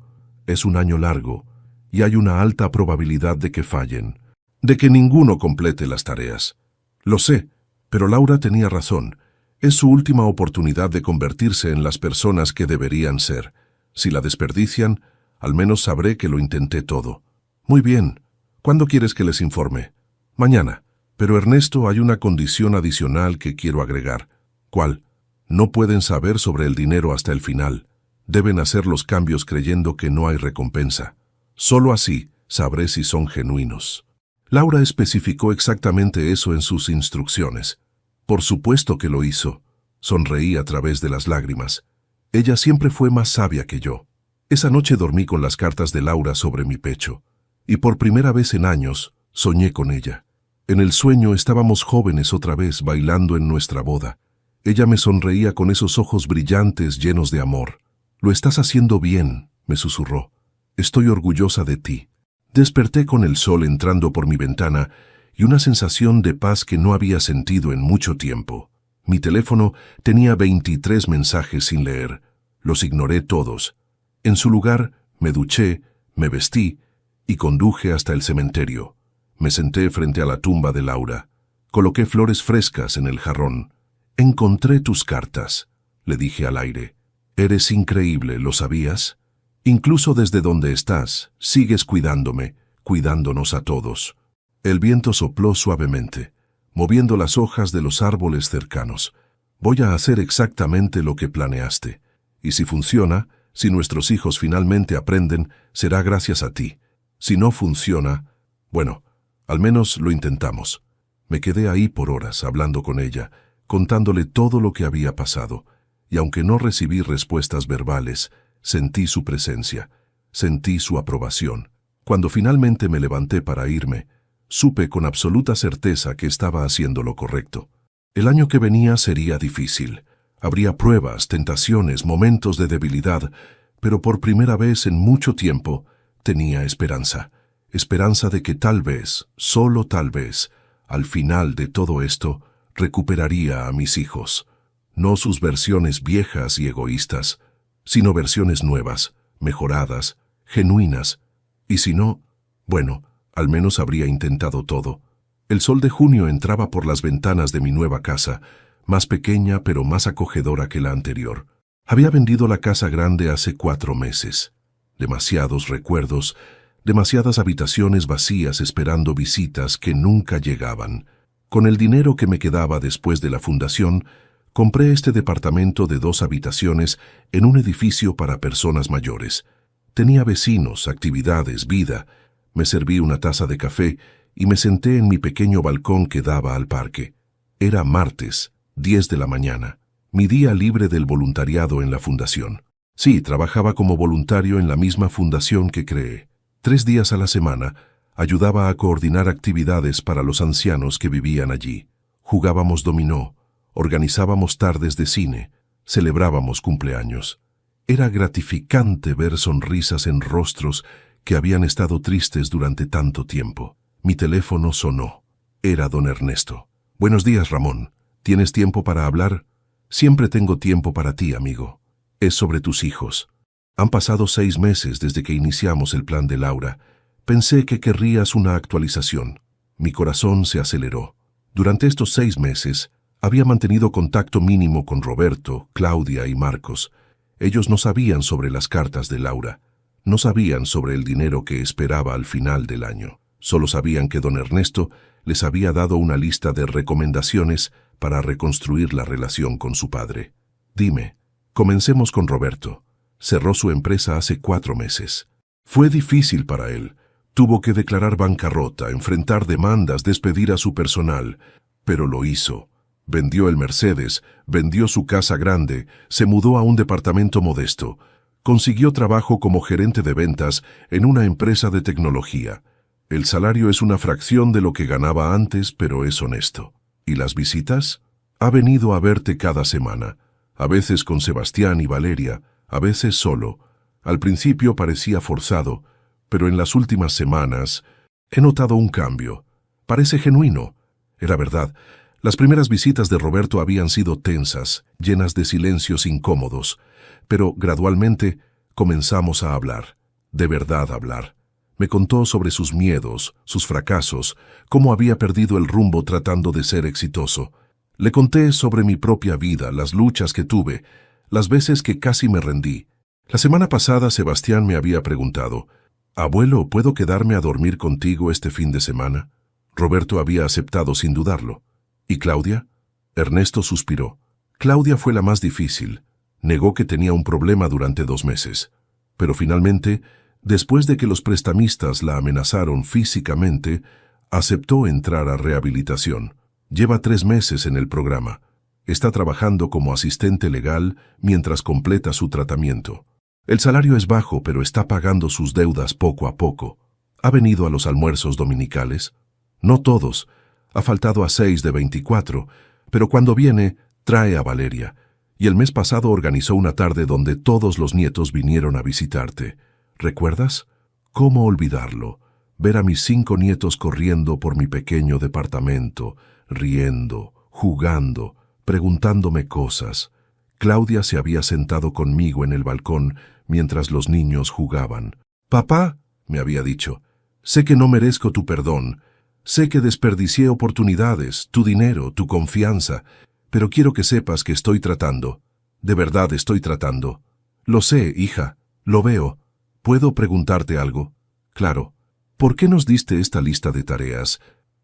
Es un año largo, y hay una alta probabilidad de que fallen, de que ninguno complete las tareas. Lo sé, pero Laura tenía razón. Es su última oportunidad de convertirse en las personas que deberían ser. Si la desperdician, al menos sabré que lo intenté todo. Muy bien. ¿Cuándo quieres que les informe? Mañana. Pero Ernesto, hay una condición adicional que quiero agregar. ¿Cuál? No pueden saber sobre el dinero hasta el final. Deben hacer los cambios creyendo que no hay recompensa. Solo así sabré si son genuinos. Laura especificó exactamente eso en sus instrucciones. Por supuesto que lo hizo. Sonreí a través de las lágrimas. Ella siempre fue más sabia que yo. Esa noche dormí con las cartas de Laura sobre mi pecho, y por primera vez en años soñé con ella. En el sueño estábamos jóvenes otra vez bailando en nuestra boda. Ella me sonreía con esos ojos brillantes llenos de amor. «Lo estás haciendo bien», me susurró. «Estoy orgullosa de ti». Desperté con el sol entrando por mi ventana y una sensación de paz que no había sentido en mucho tiempo. Mi teléfono tenía 23 mensajes sin leer. Los ignoré todos. En su lugar, me duché, me vestí y conduje hasta el cementerio. Me senté frente a la tumba de Laura. Coloqué flores frescas en el jarrón. «Encontré tus cartas», le dije al aire. «Eres increíble, ¿lo sabías? Incluso desde donde estás, sigues cuidándome, cuidándonos a todos». El viento sopló suavemente, moviendo las hojas de los árboles cercanos. «Voy a hacer exactamente lo que planeaste. Y si funciona, si nuestros hijos finalmente aprenden, será gracias a ti. Si no funciona, bueno, al menos lo intentamos». Me quedé ahí por horas hablando con ella, contándole todo lo que había pasado, y aunque no recibí respuestas verbales, sentí su presencia, sentí su aprobación. Cuando finalmente me levanté para irme, supe con absoluta certeza que estaba haciendo lo correcto. El año que venía sería difícil. Habría pruebas, tentaciones, momentos de debilidad, pero por primera vez en mucho tiempo tenía esperanza. Esperanza de que tal vez, solo tal vez, al final de todo esto, recuperaría a mis hijos. No sus versiones viejas y egoístas, sino versiones nuevas, mejoradas, genuinas. Y si no, bueno, al menos habría intentado todo. El sol de junio entraba por las ventanas de mi nueva casa, más pequeña pero más acogedora que la anterior. Había vendido la casa grande hace 4 meses. Demasiados recuerdos, demasiadas habitaciones vacías esperando visitas que nunca llegaban. Con el dinero que me quedaba después de la fundación, compré este departamento de 2 habitaciones en un edificio para personas mayores. Tenía vecinos, actividades, vida. Me serví una taza de café y me senté en mi pequeño balcón que daba al parque. Era martes, 10 de la mañana, mi día libre del voluntariado en la fundación. Sí, trabajaba como voluntario en la misma fundación que creé. 3 días a la semana, ayudaba a coordinar actividades para los ancianos que vivían allí. Jugábamos dominó, organizábamos tardes de cine, celebrábamos cumpleaños. Era gratificante ver sonrisas en rostros que habían estado tristes durante tanto tiempo. Mi teléfono sonó. Era don Ernesto. «Buenos días, Ramón. ¿Tienes tiempo para hablar?» «Siempre tengo tiempo para ti, amigo. Es sobre tus hijos. Han pasado 6 meses desde que iniciamos el plan de Laura. Pensé que querrías una actualización». Mi corazón se aceleró. Durante estos 6 meses, había mantenido contacto mínimo con Roberto, Claudia y Marcos. Ellos no sabían sobre las cartas de Laura. No sabían sobre el dinero que esperaba al final del año. Solo sabían que don Ernesto les había dado una lista de recomendaciones para reconstruir la relación con su padre. «Dime, comencemos con Roberto. Cerró su empresa hace 4 meses. Fue difícil para él. Tuvo que declarar bancarrota, enfrentar demandas, despedir a su personal. Pero lo hizo. Vendió el Mercedes, vendió su casa grande, se mudó a un departamento modesto. Consiguió trabajo como gerente de ventas en una empresa de tecnología. El salario es una fracción de lo que ganaba antes, pero es honesto. ¿Y las visitas? Ha venido a verte cada semana, a veces con Sebastián y Valeria, A veces solo. Al principio parecía forzado, pero en las últimas semanas he notado un cambio. Parece genuino. Era verdad. Las primeras visitas de Roberto habían sido tensas, llenas de silencios incómodos, pero gradualmente comenzamos a hablar, de verdad hablar. Me contó sobre sus miedos, sus fracasos, cómo había perdido el rumbo tratando de ser exitoso. Le conté sobre mi propia vida, las luchas que tuve, las veces que casi me rendí. La semana pasada Sebastián me había preguntado, «Abuelo, ¿puedo quedarme a dormir contigo este fin de semana?» Roberto había aceptado sin dudarlo. ¿Y Claudia? Ernesto suspiró. Claudia fue la más difícil. Negó que tenía un problema durante 2 meses. Pero finalmente, después de que los prestamistas la amenazaron físicamente, aceptó entrar a rehabilitación. Lleva 3 meses en el programa. Está trabajando como asistente legal mientras completa su tratamiento. El salario es bajo, pero está pagando sus deudas poco a poco. ¿Ha venido a los almuerzos dominicales? No todos. Ha faltado a 6 de 24, pero cuando viene, trae a Valeria. Y el mes pasado organizó una tarde donde todos los nietos vinieron a visitarte. ¿Recuerdas? ¿Cómo olvidarlo? Ver a mis 5 nietos corriendo por mi pequeño departamento, riendo, jugando, preguntándome cosas. Claudia se había sentado conmigo en el balcón mientras los niños jugaban. «Papá», me había dicho, «sé que no merezco tu perdón. Sé que desperdicié oportunidades, tu dinero, tu confianza, pero quiero que sepas que estoy tratando. De verdad estoy tratando. Lo sé, hija, lo veo. ¿Puedo preguntarte algo?» «Claro. ¿Por qué nos diste esta lista de tareas?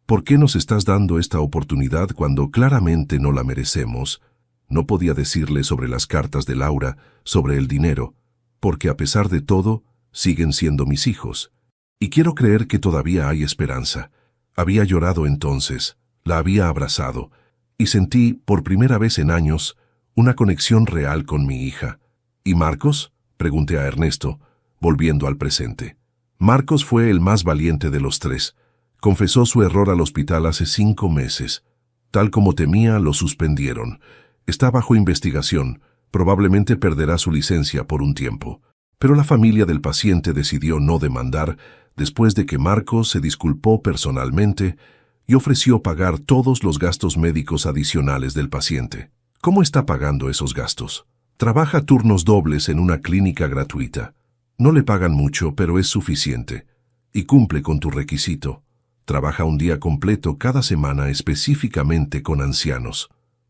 ¿Por qué nos estás dando esta oportunidad cuando claramente no la merecemos?» No podía decirle sobre las cartas de Laura, sobre el dinero, porque a pesar de todo, siguen siendo mis hijos. Y quiero creer que todavía hay esperanza. Había llorado entonces, la había abrazado, y sentí, por primera vez en años, una conexión real con mi hija. ¿Y Marcos?, pregunté a Ernesto, volviendo al presente. Marcos fue el más valiente de los 3. Confesó su error al hospital hace 5 meses. Tal como temía, lo suspendieron. Está bajo investigación, probablemente perderá su licencia por un tiempo. Pero la familia del paciente decidió no demandar después de que Marcos se disculpó personalmente y ofreció pagar todos los gastos médicos adicionales del paciente. ¿Cómo está pagando esos gastos? Trabaja turnos dobles en una clínica gratuita. No le pagan mucho, pero es suficiente. Y cumple con tu requisito. Trabaja un día completo cada semana específicamente con ancianos.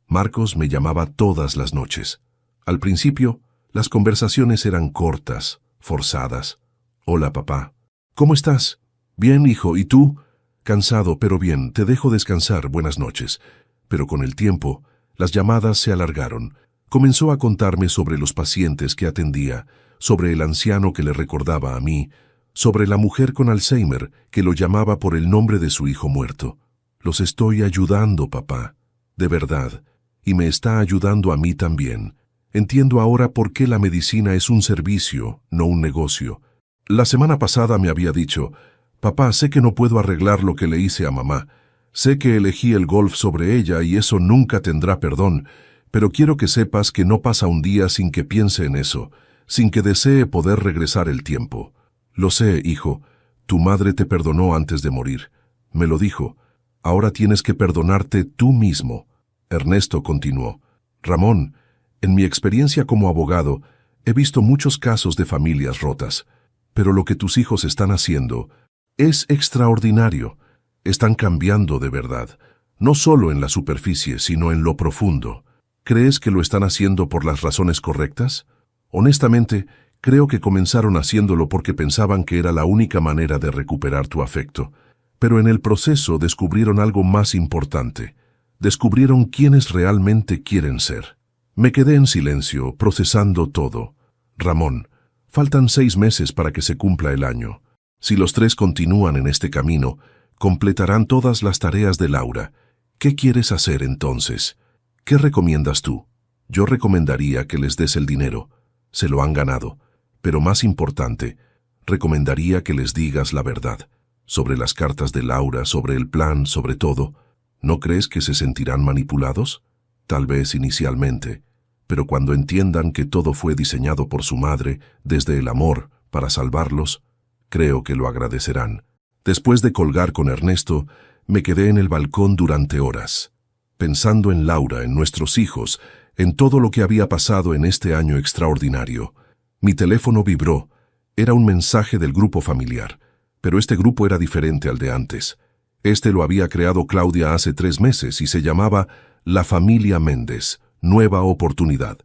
Marcos me llamaba todas las noches. Al principio, las conversaciones eran cortas, forzadas. «Hola, papá. ¿Cómo estás?» «Bien, hijo. ¿Y tú?» «Cansado, pero bien. Te dejo descansar. Buenas noches». Pero con el tiempo, las llamadas se alargaron. Comenzó a contarme sobre los pacientes que atendía, sobre el anciano que le recordaba a mí, sobre la mujer con Alzheimer que lo llamaba por el nombre de su hijo muerto. «Los estoy ayudando, papá. De verdad. Y me está ayudando a mí también. Entiendo ahora por qué la medicina es un servicio, no un negocio». La semana pasada me había dicho, «Papá, sé que no puedo arreglar lo que le hice a mamá. Sé que elegí el golf sobre ella y eso nunca tendrá perdón, pero quiero que sepas que no pasa un día sin que piense en eso, sin que desee poder regresar el tiempo. Lo sé, hijo, tu madre te perdonó antes de morir. Me lo dijo. Ahora tienes que perdonarte tú mismo». Ernesto continuó, «Ramón, en mi experiencia como abogado, he visto muchos casos de familias rotas, pero lo que tus hijos están haciendo es extraordinario. Están cambiando de verdad, no solo en la superficie, sino en lo profundo. ¿Crees que lo están haciendo por las razones correctas? Honestamente, creo que comenzaron haciéndolo porque pensaban que era la única manera de recuperar tu afecto, pero en el proceso descubrieron algo más importante. Descubrieron quiénes realmente quieren ser». Me quedé en silencio, procesando todo. «Ramón, faltan 6 meses para que se cumpla el año. Si los 3 continúan en este camino, completarán todas las tareas de Laura. ¿Qué quieres hacer entonces? ¿Qué recomiendas tú?» Yo recomendaría que les des el dinero. Se lo han ganado. Pero más importante, recomendaría que les digas la verdad. Sobre las cartas de Laura, sobre el plan, sobre todo. ¿No crees que se sentirán manipulados? Tal vez inicialmente, pero cuando entiendan que todo fue diseñado por su madre, desde el amor, para salvarlos, creo que lo agradecerán. Después de colgar con Ernesto, me quedé en el balcón durante horas, pensando en Laura, en nuestros hijos, en todo lo que había pasado en este año extraordinario. Mi teléfono vibró. Era un mensaje del grupo familiar, pero este grupo era diferente al de antes. Este lo había creado Claudia hace 3 meses y se llamaba La Familia Méndez, Nueva Oportunidad.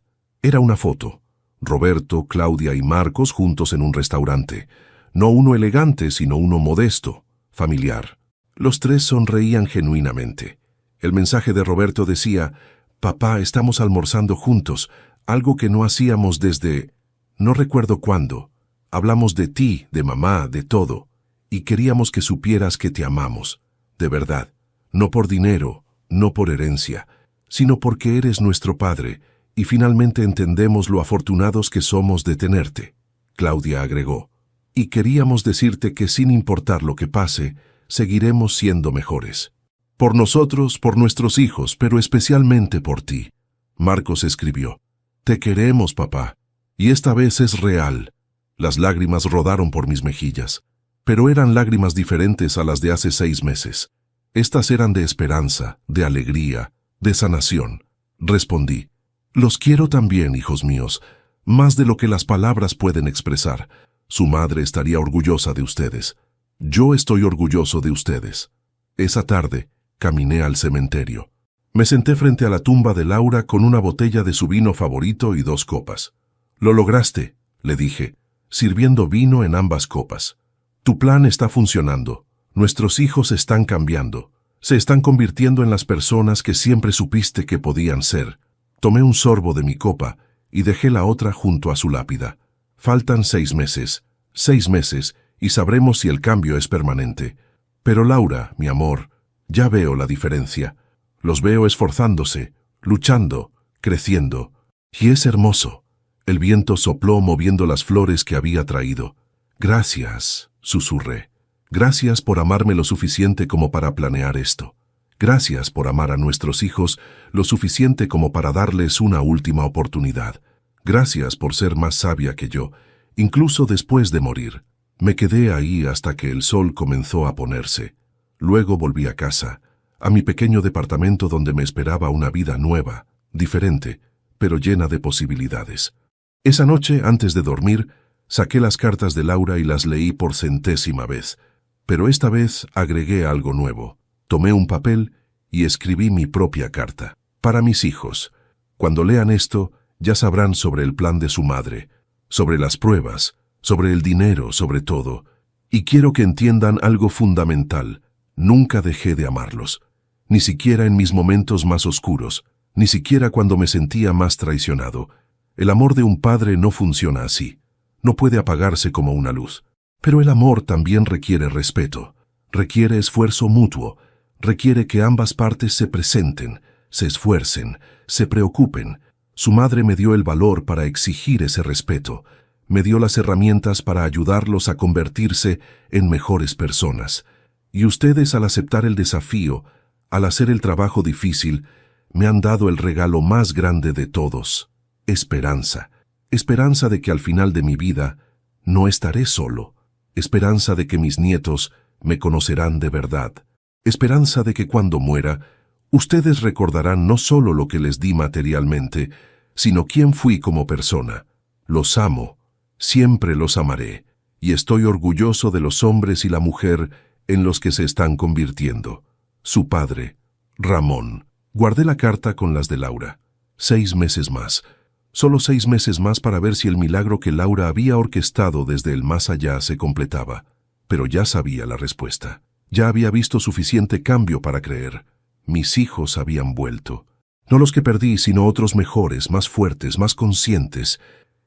Era una foto. Roberto, Claudia y Marcos juntos en un restaurante. No uno elegante, sino uno modesto, familiar. Los 3 sonreían genuinamente. El mensaje de Roberto decía: «Papá, estamos almorzando juntos, algo que no hacíamos desde... no recuerdo cuándo. Hablamos de ti, de mamá, de todo. Y queríamos que supieras que te amamos. De verdad. No por dinero, no por herencia, sino porque eres nuestro padre, y finalmente entendemos lo afortunados que somos de tenerte», Claudia agregó. «Y queríamos decirte que sin importar lo que pase, seguiremos siendo mejores. Por nosotros, por nuestros hijos, pero especialmente por ti». Marcos escribió: «Te queremos, papá. Y esta vez es real». Las lágrimas rodaron por mis mejillas, pero eran lágrimas diferentes a las de hace 6 meses. Estas eran de esperanza, de alegría, de sanación. Respondí: «Los quiero también, hijos míos, más de lo que las palabras pueden expresar. Su madre estaría orgullosa de ustedes. Yo estoy orgulloso de ustedes». Esa tarde, caminé al cementerio. Me senté frente a la tumba de Laura con una botella de su vino favorito y 2 copas. «Lo lograste», le dije, sirviendo vino en ambas copas. «Tu plan está funcionando. Nuestros hijos están cambiando. Se están convirtiendo en las personas que siempre supiste que podían ser». Tomé un sorbo de mi copa y dejé la otra junto a su lápida. Faltan 6 meses. 6 meses y sabremos si el cambio es permanente. Pero Laura, mi amor, ya veo la diferencia. Los veo esforzándose, luchando, creciendo. Y es hermoso. El viento sopló moviendo las flores que había traído. «Gracias», susurré. «Gracias por amarme lo suficiente como para planear esto. Gracias por amar a nuestros hijos lo suficiente como para darles una última oportunidad. Gracias por ser más sabia que yo, incluso después de morir». Me quedé ahí hasta que el sol comenzó a ponerse. Luego volví a casa, a mi pequeño departamento donde me esperaba una vida nueva, diferente, pero llena de posibilidades. Esa noche, antes de dormir, saqué las cartas de Laura y las leí por 100ª vez. Pero esta vez agregué algo nuevo. Tomé un papel y escribí mi propia carta. Para mis hijos. Cuando lean esto, ya sabrán sobre el plan de su madre, sobre las pruebas, sobre el dinero, sobre todo. Y quiero que entiendan algo fundamental. Nunca dejé de amarlos. Ni siquiera en mis momentos más oscuros, ni siquiera cuando me sentía más traicionado. El amor de un padre no funciona así. No puede apagarse como una luz. Pero el amor también requiere respeto. Requiere esfuerzo mutuo. Requiere que ambas partes se presenten, se esfuercen, se preocupen. Su madre me dio el valor para exigir ese respeto. Me dio las herramientas para ayudarlos a convertirse en mejores personas. Y ustedes, al aceptar el desafío, al hacer el trabajo difícil, me han dado el regalo más grande de todos: esperanza. Esperanza de que al final de mi vida no estaré solo. Esperanza de que mis nietos me conocerán de verdad. Esperanza de que cuando muera, ustedes recordarán no solo lo que les di materialmente, sino quién fui como persona. Los amo. Siempre los amaré, y estoy orgulloso de los hombres y la mujer en los que se están convirtiendo. Su padre, Ramón. Guardé la carta con las de Laura. 6 meses más. Solo 6 meses más para ver si el milagro que Laura había orquestado desde el más allá se completaba. Pero ya sabía la respuesta. Ya había visto suficiente cambio para creer. Mis hijos habían vuelto. No los que perdí, sino otros mejores, más fuertes, más conscientes.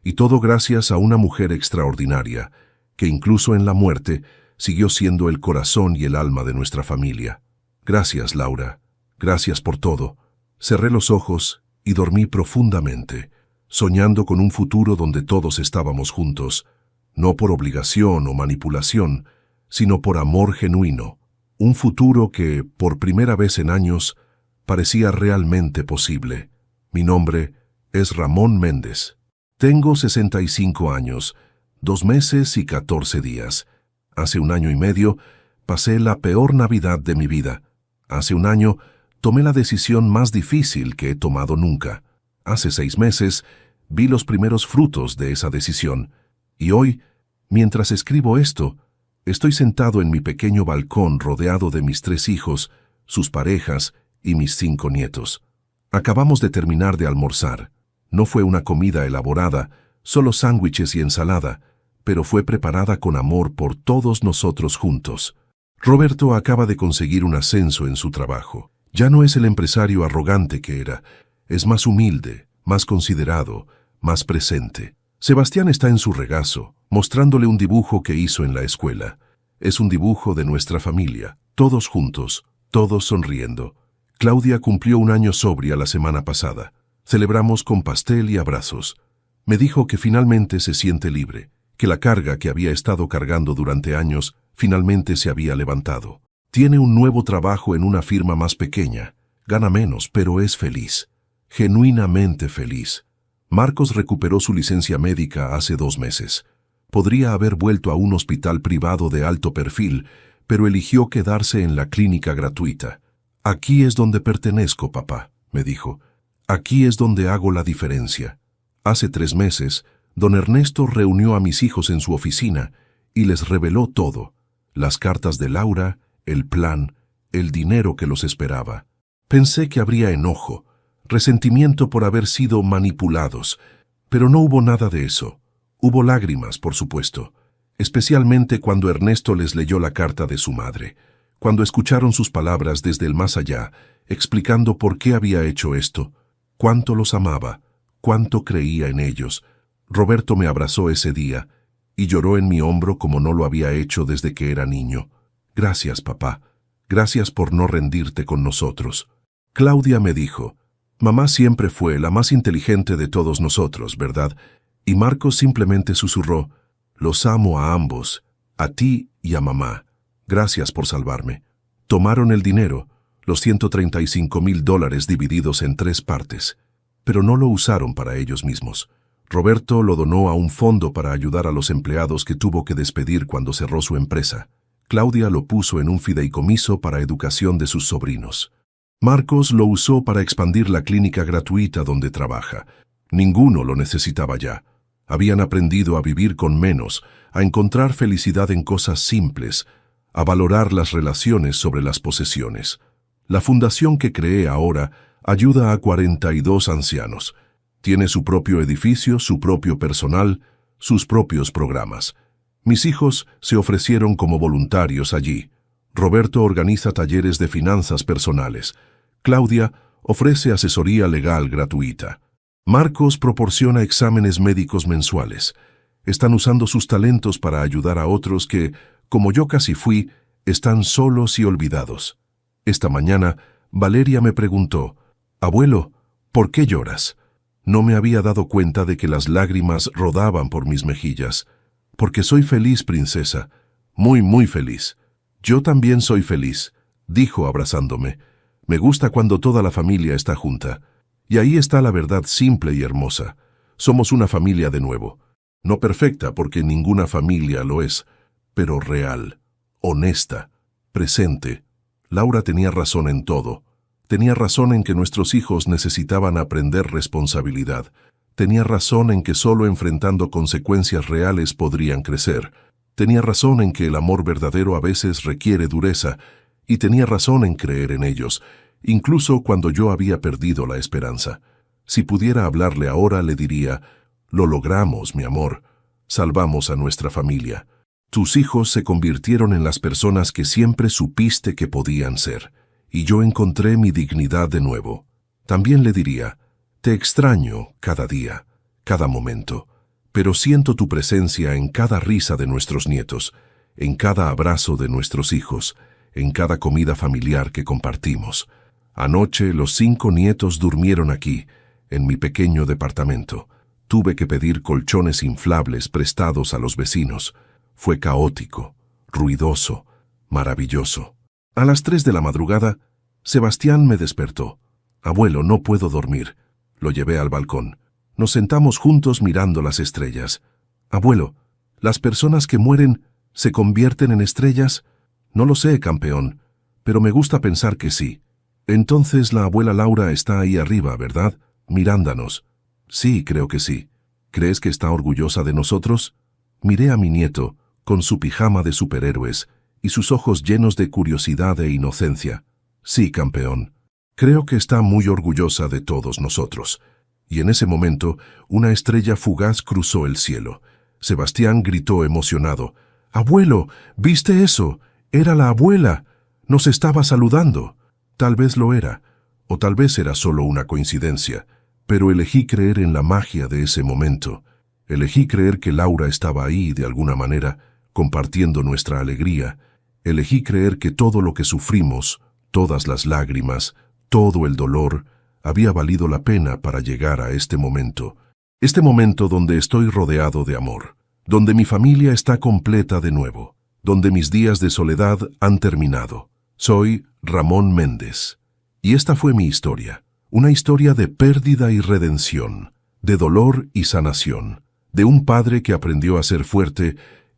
Y todo gracias a una mujer extraordinaria, que incluso en la muerte siguió siendo el corazón y el alma de nuestra familia. Gracias, Laura. Gracias por todo. Cerré los ojos y dormí profundamente, soñando con un futuro donde todos estábamos juntos, no por obligación o manipulación, sino por amor genuino. Un futuro que, por primera vez en años, parecía realmente posible. Mi nombre Es Ramón Méndez. Tengo 65 años, 2 meses y 14 días. Hace 1 año y medio pasé la peor Navidad de mi vida. Hace 1 año tomé la decisión más difícil que he tomado nunca. Hace 6 meses vi los primeros frutos de esa decisión. Y hoy, mientras escribo esto, estoy sentado en mi pequeño balcón rodeado de mis 3 hijos, sus parejas y mis 5 nietos. Acabamos de terminar de almorzar. No fue una comida elaborada, solo sándwiches y ensalada, pero fue preparada con amor por todos nosotros juntos. Roberto acaba de conseguir un ascenso en su trabajo. Ya no es el empresario arrogante que era, es más humilde, más considerado, más presente. Sebastián está en su regazo, mostrándole un dibujo que hizo en la escuela. Es un dibujo de nuestra familia, todos juntos, todos sonriendo. Claudia cumplió 1 año sobria la semana pasada. Celebramos con pastel y abrazos. Me dijo que finalmente se siente libre, que la carga que había estado cargando durante años finalmente se había levantado. Tiene un nuevo trabajo en una firma más pequeña. Gana menos, pero es feliz. Genuinamente feliz. Marcos recuperó su licencia médica hace 2 meses. Podría haber vuelto a un hospital privado de alto perfil, pero eligió quedarse en la clínica gratuita. Aquí es donde pertenezco, papá, me dijo. Aquí es donde hago la diferencia. Hace 3 meses, don Ernesto reunió a mis hijos en su oficina y les reveló todo. Las cartas de Laura, el plan, el dinero que los esperaba. Pensé que habría enojo, resentimiento por haber sido manipulados, pero no hubo nada de eso. Hubo lágrimas, por supuesto, especialmente cuando Ernesto les leyó la carta de su madre, cuando escucharon sus palabras desde el más allá, explicando por qué había hecho esto, cuánto los amaba, cuánto creía en ellos. Roberto me abrazó ese día y lloró en mi hombro como no lo había hecho desde que era niño. Gracias, papá. Gracias por no rendirte con nosotros. Claudia me dijo, mamá siempre fue la más inteligente de todos nosotros, ¿verdad? Y Marcos simplemente susurró, los amo a ambos, a ti y a mamá. Gracias por salvarme. Tomaron el dinero, los $135,000 divididos en 3 partes, pero no lo usaron para ellos mismos. Roberto lo donó a un fondo para ayudar a los empleados que tuvo que despedir cuando cerró su empresa. Claudia lo puso en un fideicomiso para educación de sus sobrinos. Marcos lo usó para expandir la clínica gratuita donde trabaja. Ninguno lo necesitaba ya. Habían aprendido a vivir con menos, a encontrar felicidad en cosas simples, a valorar las relaciones sobre las posesiones. La fundación que creé ahora ayuda a 42 ancianos. Tiene su propio edificio, su propio personal, sus propios programas. Mis hijos se ofrecieron como voluntarios allí. Roberto organiza talleres de finanzas personales. Claudia ofrece asesoría legal gratuita. Marcos proporciona exámenes médicos mensuales. Están usando sus talentos para ayudar a otros que, como yo casi fui, están solos y olvidados. Esta mañana, Valeria me preguntó, «Abuelo, ¿por qué lloras?» No me había dado cuenta de que las lágrimas rodaban por mis mejillas. «Porque soy feliz, princesa. Muy, muy feliz». «Yo también soy feliz», dijo abrazándome. «Me gusta cuando toda la familia está junta. Y ahí está la verdad simple y hermosa. Somos una familia de nuevo. No perfecta, porque ninguna familia lo es, pero real, honesta, presente. Laura tenía razón en todo. Tenía razón en que nuestros hijos necesitaban aprender responsabilidad. Tenía razón en que solo enfrentando consecuencias reales podrían crecer. Tenía razón en que el amor verdadero a veces requiere dureza, y tenía razón en creer en ellos, incluso cuando yo había perdido la esperanza. Si pudiera hablarle ahora, le diría, «Lo logramos, mi amor. Salvamos a nuestra familia. Tus hijos se convirtieron en las personas que siempre supiste que podían ser, y yo encontré mi dignidad de nuevo». También le diría, «Te extraño cada día, cada momento, pero siento tu presencia en cada risa de nuestros nietos, en cada abrazo de nuestros hijos, en cada comida familiar que compartimos». Anoche los 5 nietos durmieron aquí, en mi pequeño departamento. Tuve que pedir colchones inflables prestados a los vecinos. Fue caótico, ruidoso, maravilloso. A las 3 de la madrugada, Sebastián me despertó. «Abuelo, no puedo dormir». Lo llevé al balcón. Nos sentamos juntos mirando las estrellas. Abuelo, ¿las personas que mueren se convierten en estrellas? No lo sé, campeón, pero me gusta pensar que sí. Entonces la abuela Laura está ahí arriba, ¿verdad? Mirándonos. Sí, creo que sí. ¿Crees que está orgullosa de nosotros? Miré a mi nieto, con su pijama de superhéroes y sus ojos llenos de curiosidad e inocencia. Sí, campeón. Creo que está muy orgullosa de todos nosotros. Y en ese momento, una estrella fugaz cruzó el cielo. Sebastián gritó emocionado. «¡Abuelo! ¿Viste eso? Era la abuela. Nos estaba saludando». Tal vez lo era, o tal vez era solo una coincidencia, pero elegí creer en la magia de ese momento. Elegí creer que Laura estaba ahí de alguna manera, compartiendo nuestra alegría. Elegí creer que todo lo que sufrimos, todas las lágrimas, todo el dolor, había valido la pena para llegar a este momento donde estoy rodeado de amor, donde mi familia está completa de nuevo, donde mis días de soledad han terminado. Soy Ramón Méndez, y esta fue mi historia, una historia de pérdida y redención, de dolor y sanación, de un padre que aprendió a ser fuerte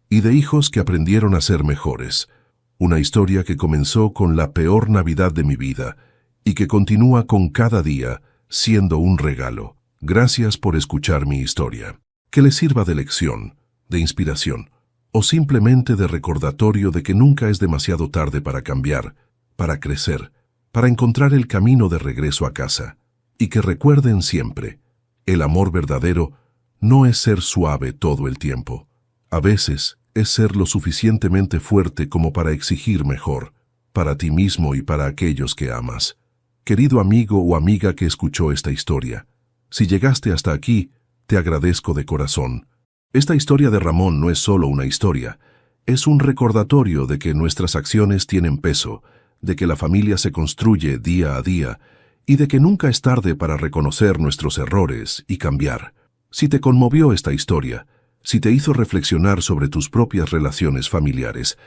y de hijos que aprendieron a ser mejores, una historia que comenzó con la peor Navidad de mi vida y que continúa con cada día siendo un regalo. Gracias por escuchar mi historia. Que les sirva de lección, de inspiración, o simplemente de recordatorio de que nunca es demasiado tarde para cambiar, para crecer, para encontrar el camino de regreso a casa. Y que recuerden siempre, el amor verdadero no es ser suave todo el tiempo. A veces es ser lo suficientemente fuerte como para exigir mejor, para ti mismo y para aquellos que amas. Querido amigo o amiga que escuchó esta historia, si llegaste hasta aquí, te agradezco de corazón. Esta historia de Ramón no es solo una historia, es un recordatorio de que nuestras acciones tienen peso, de que la familia se construye día a día y de que nunca es tarde para reconocer nuestros errores y cambiar. Si te conmovió esta historia, si te hizo reflexionar sobre tus propias relaciones familiares,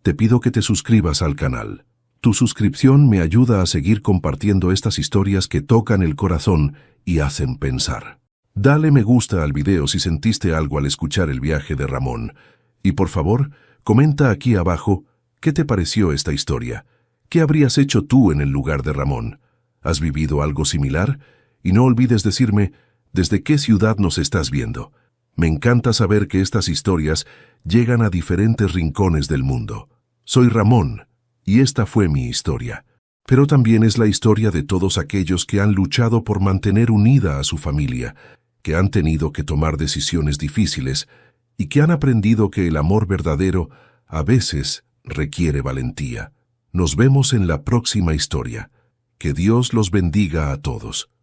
te pido que te suscribas al canal. Tu suscripción me ayuda a seguir compartiendo estas historias que tocan el corazón y hacen pensar. Dale me gusta al video si sentiste algo al escuchar el viaje de Ramón. Y por favor, comenta aquí abajo qué te pareció esta historia. ¿Qué habrías hecho tú en el lugar de Ramón? ¿Has vivido algo similar? Y no olvides decirme desde qué ciudad nos estás viendo. Me encanta saber que estas historias llegan a diferentes rincones del mundo. Soy Ramón, y esta fue mi historia. Pero también es la historia de todos aquellos que han luchado por mantener unida a su familia, que han tenido que tomar decisiones difíciles y que han aprendido que el amor verdadero a veces requiere valentía. Nos vemos en la próxima historia. Que Dios los bendiga a todos.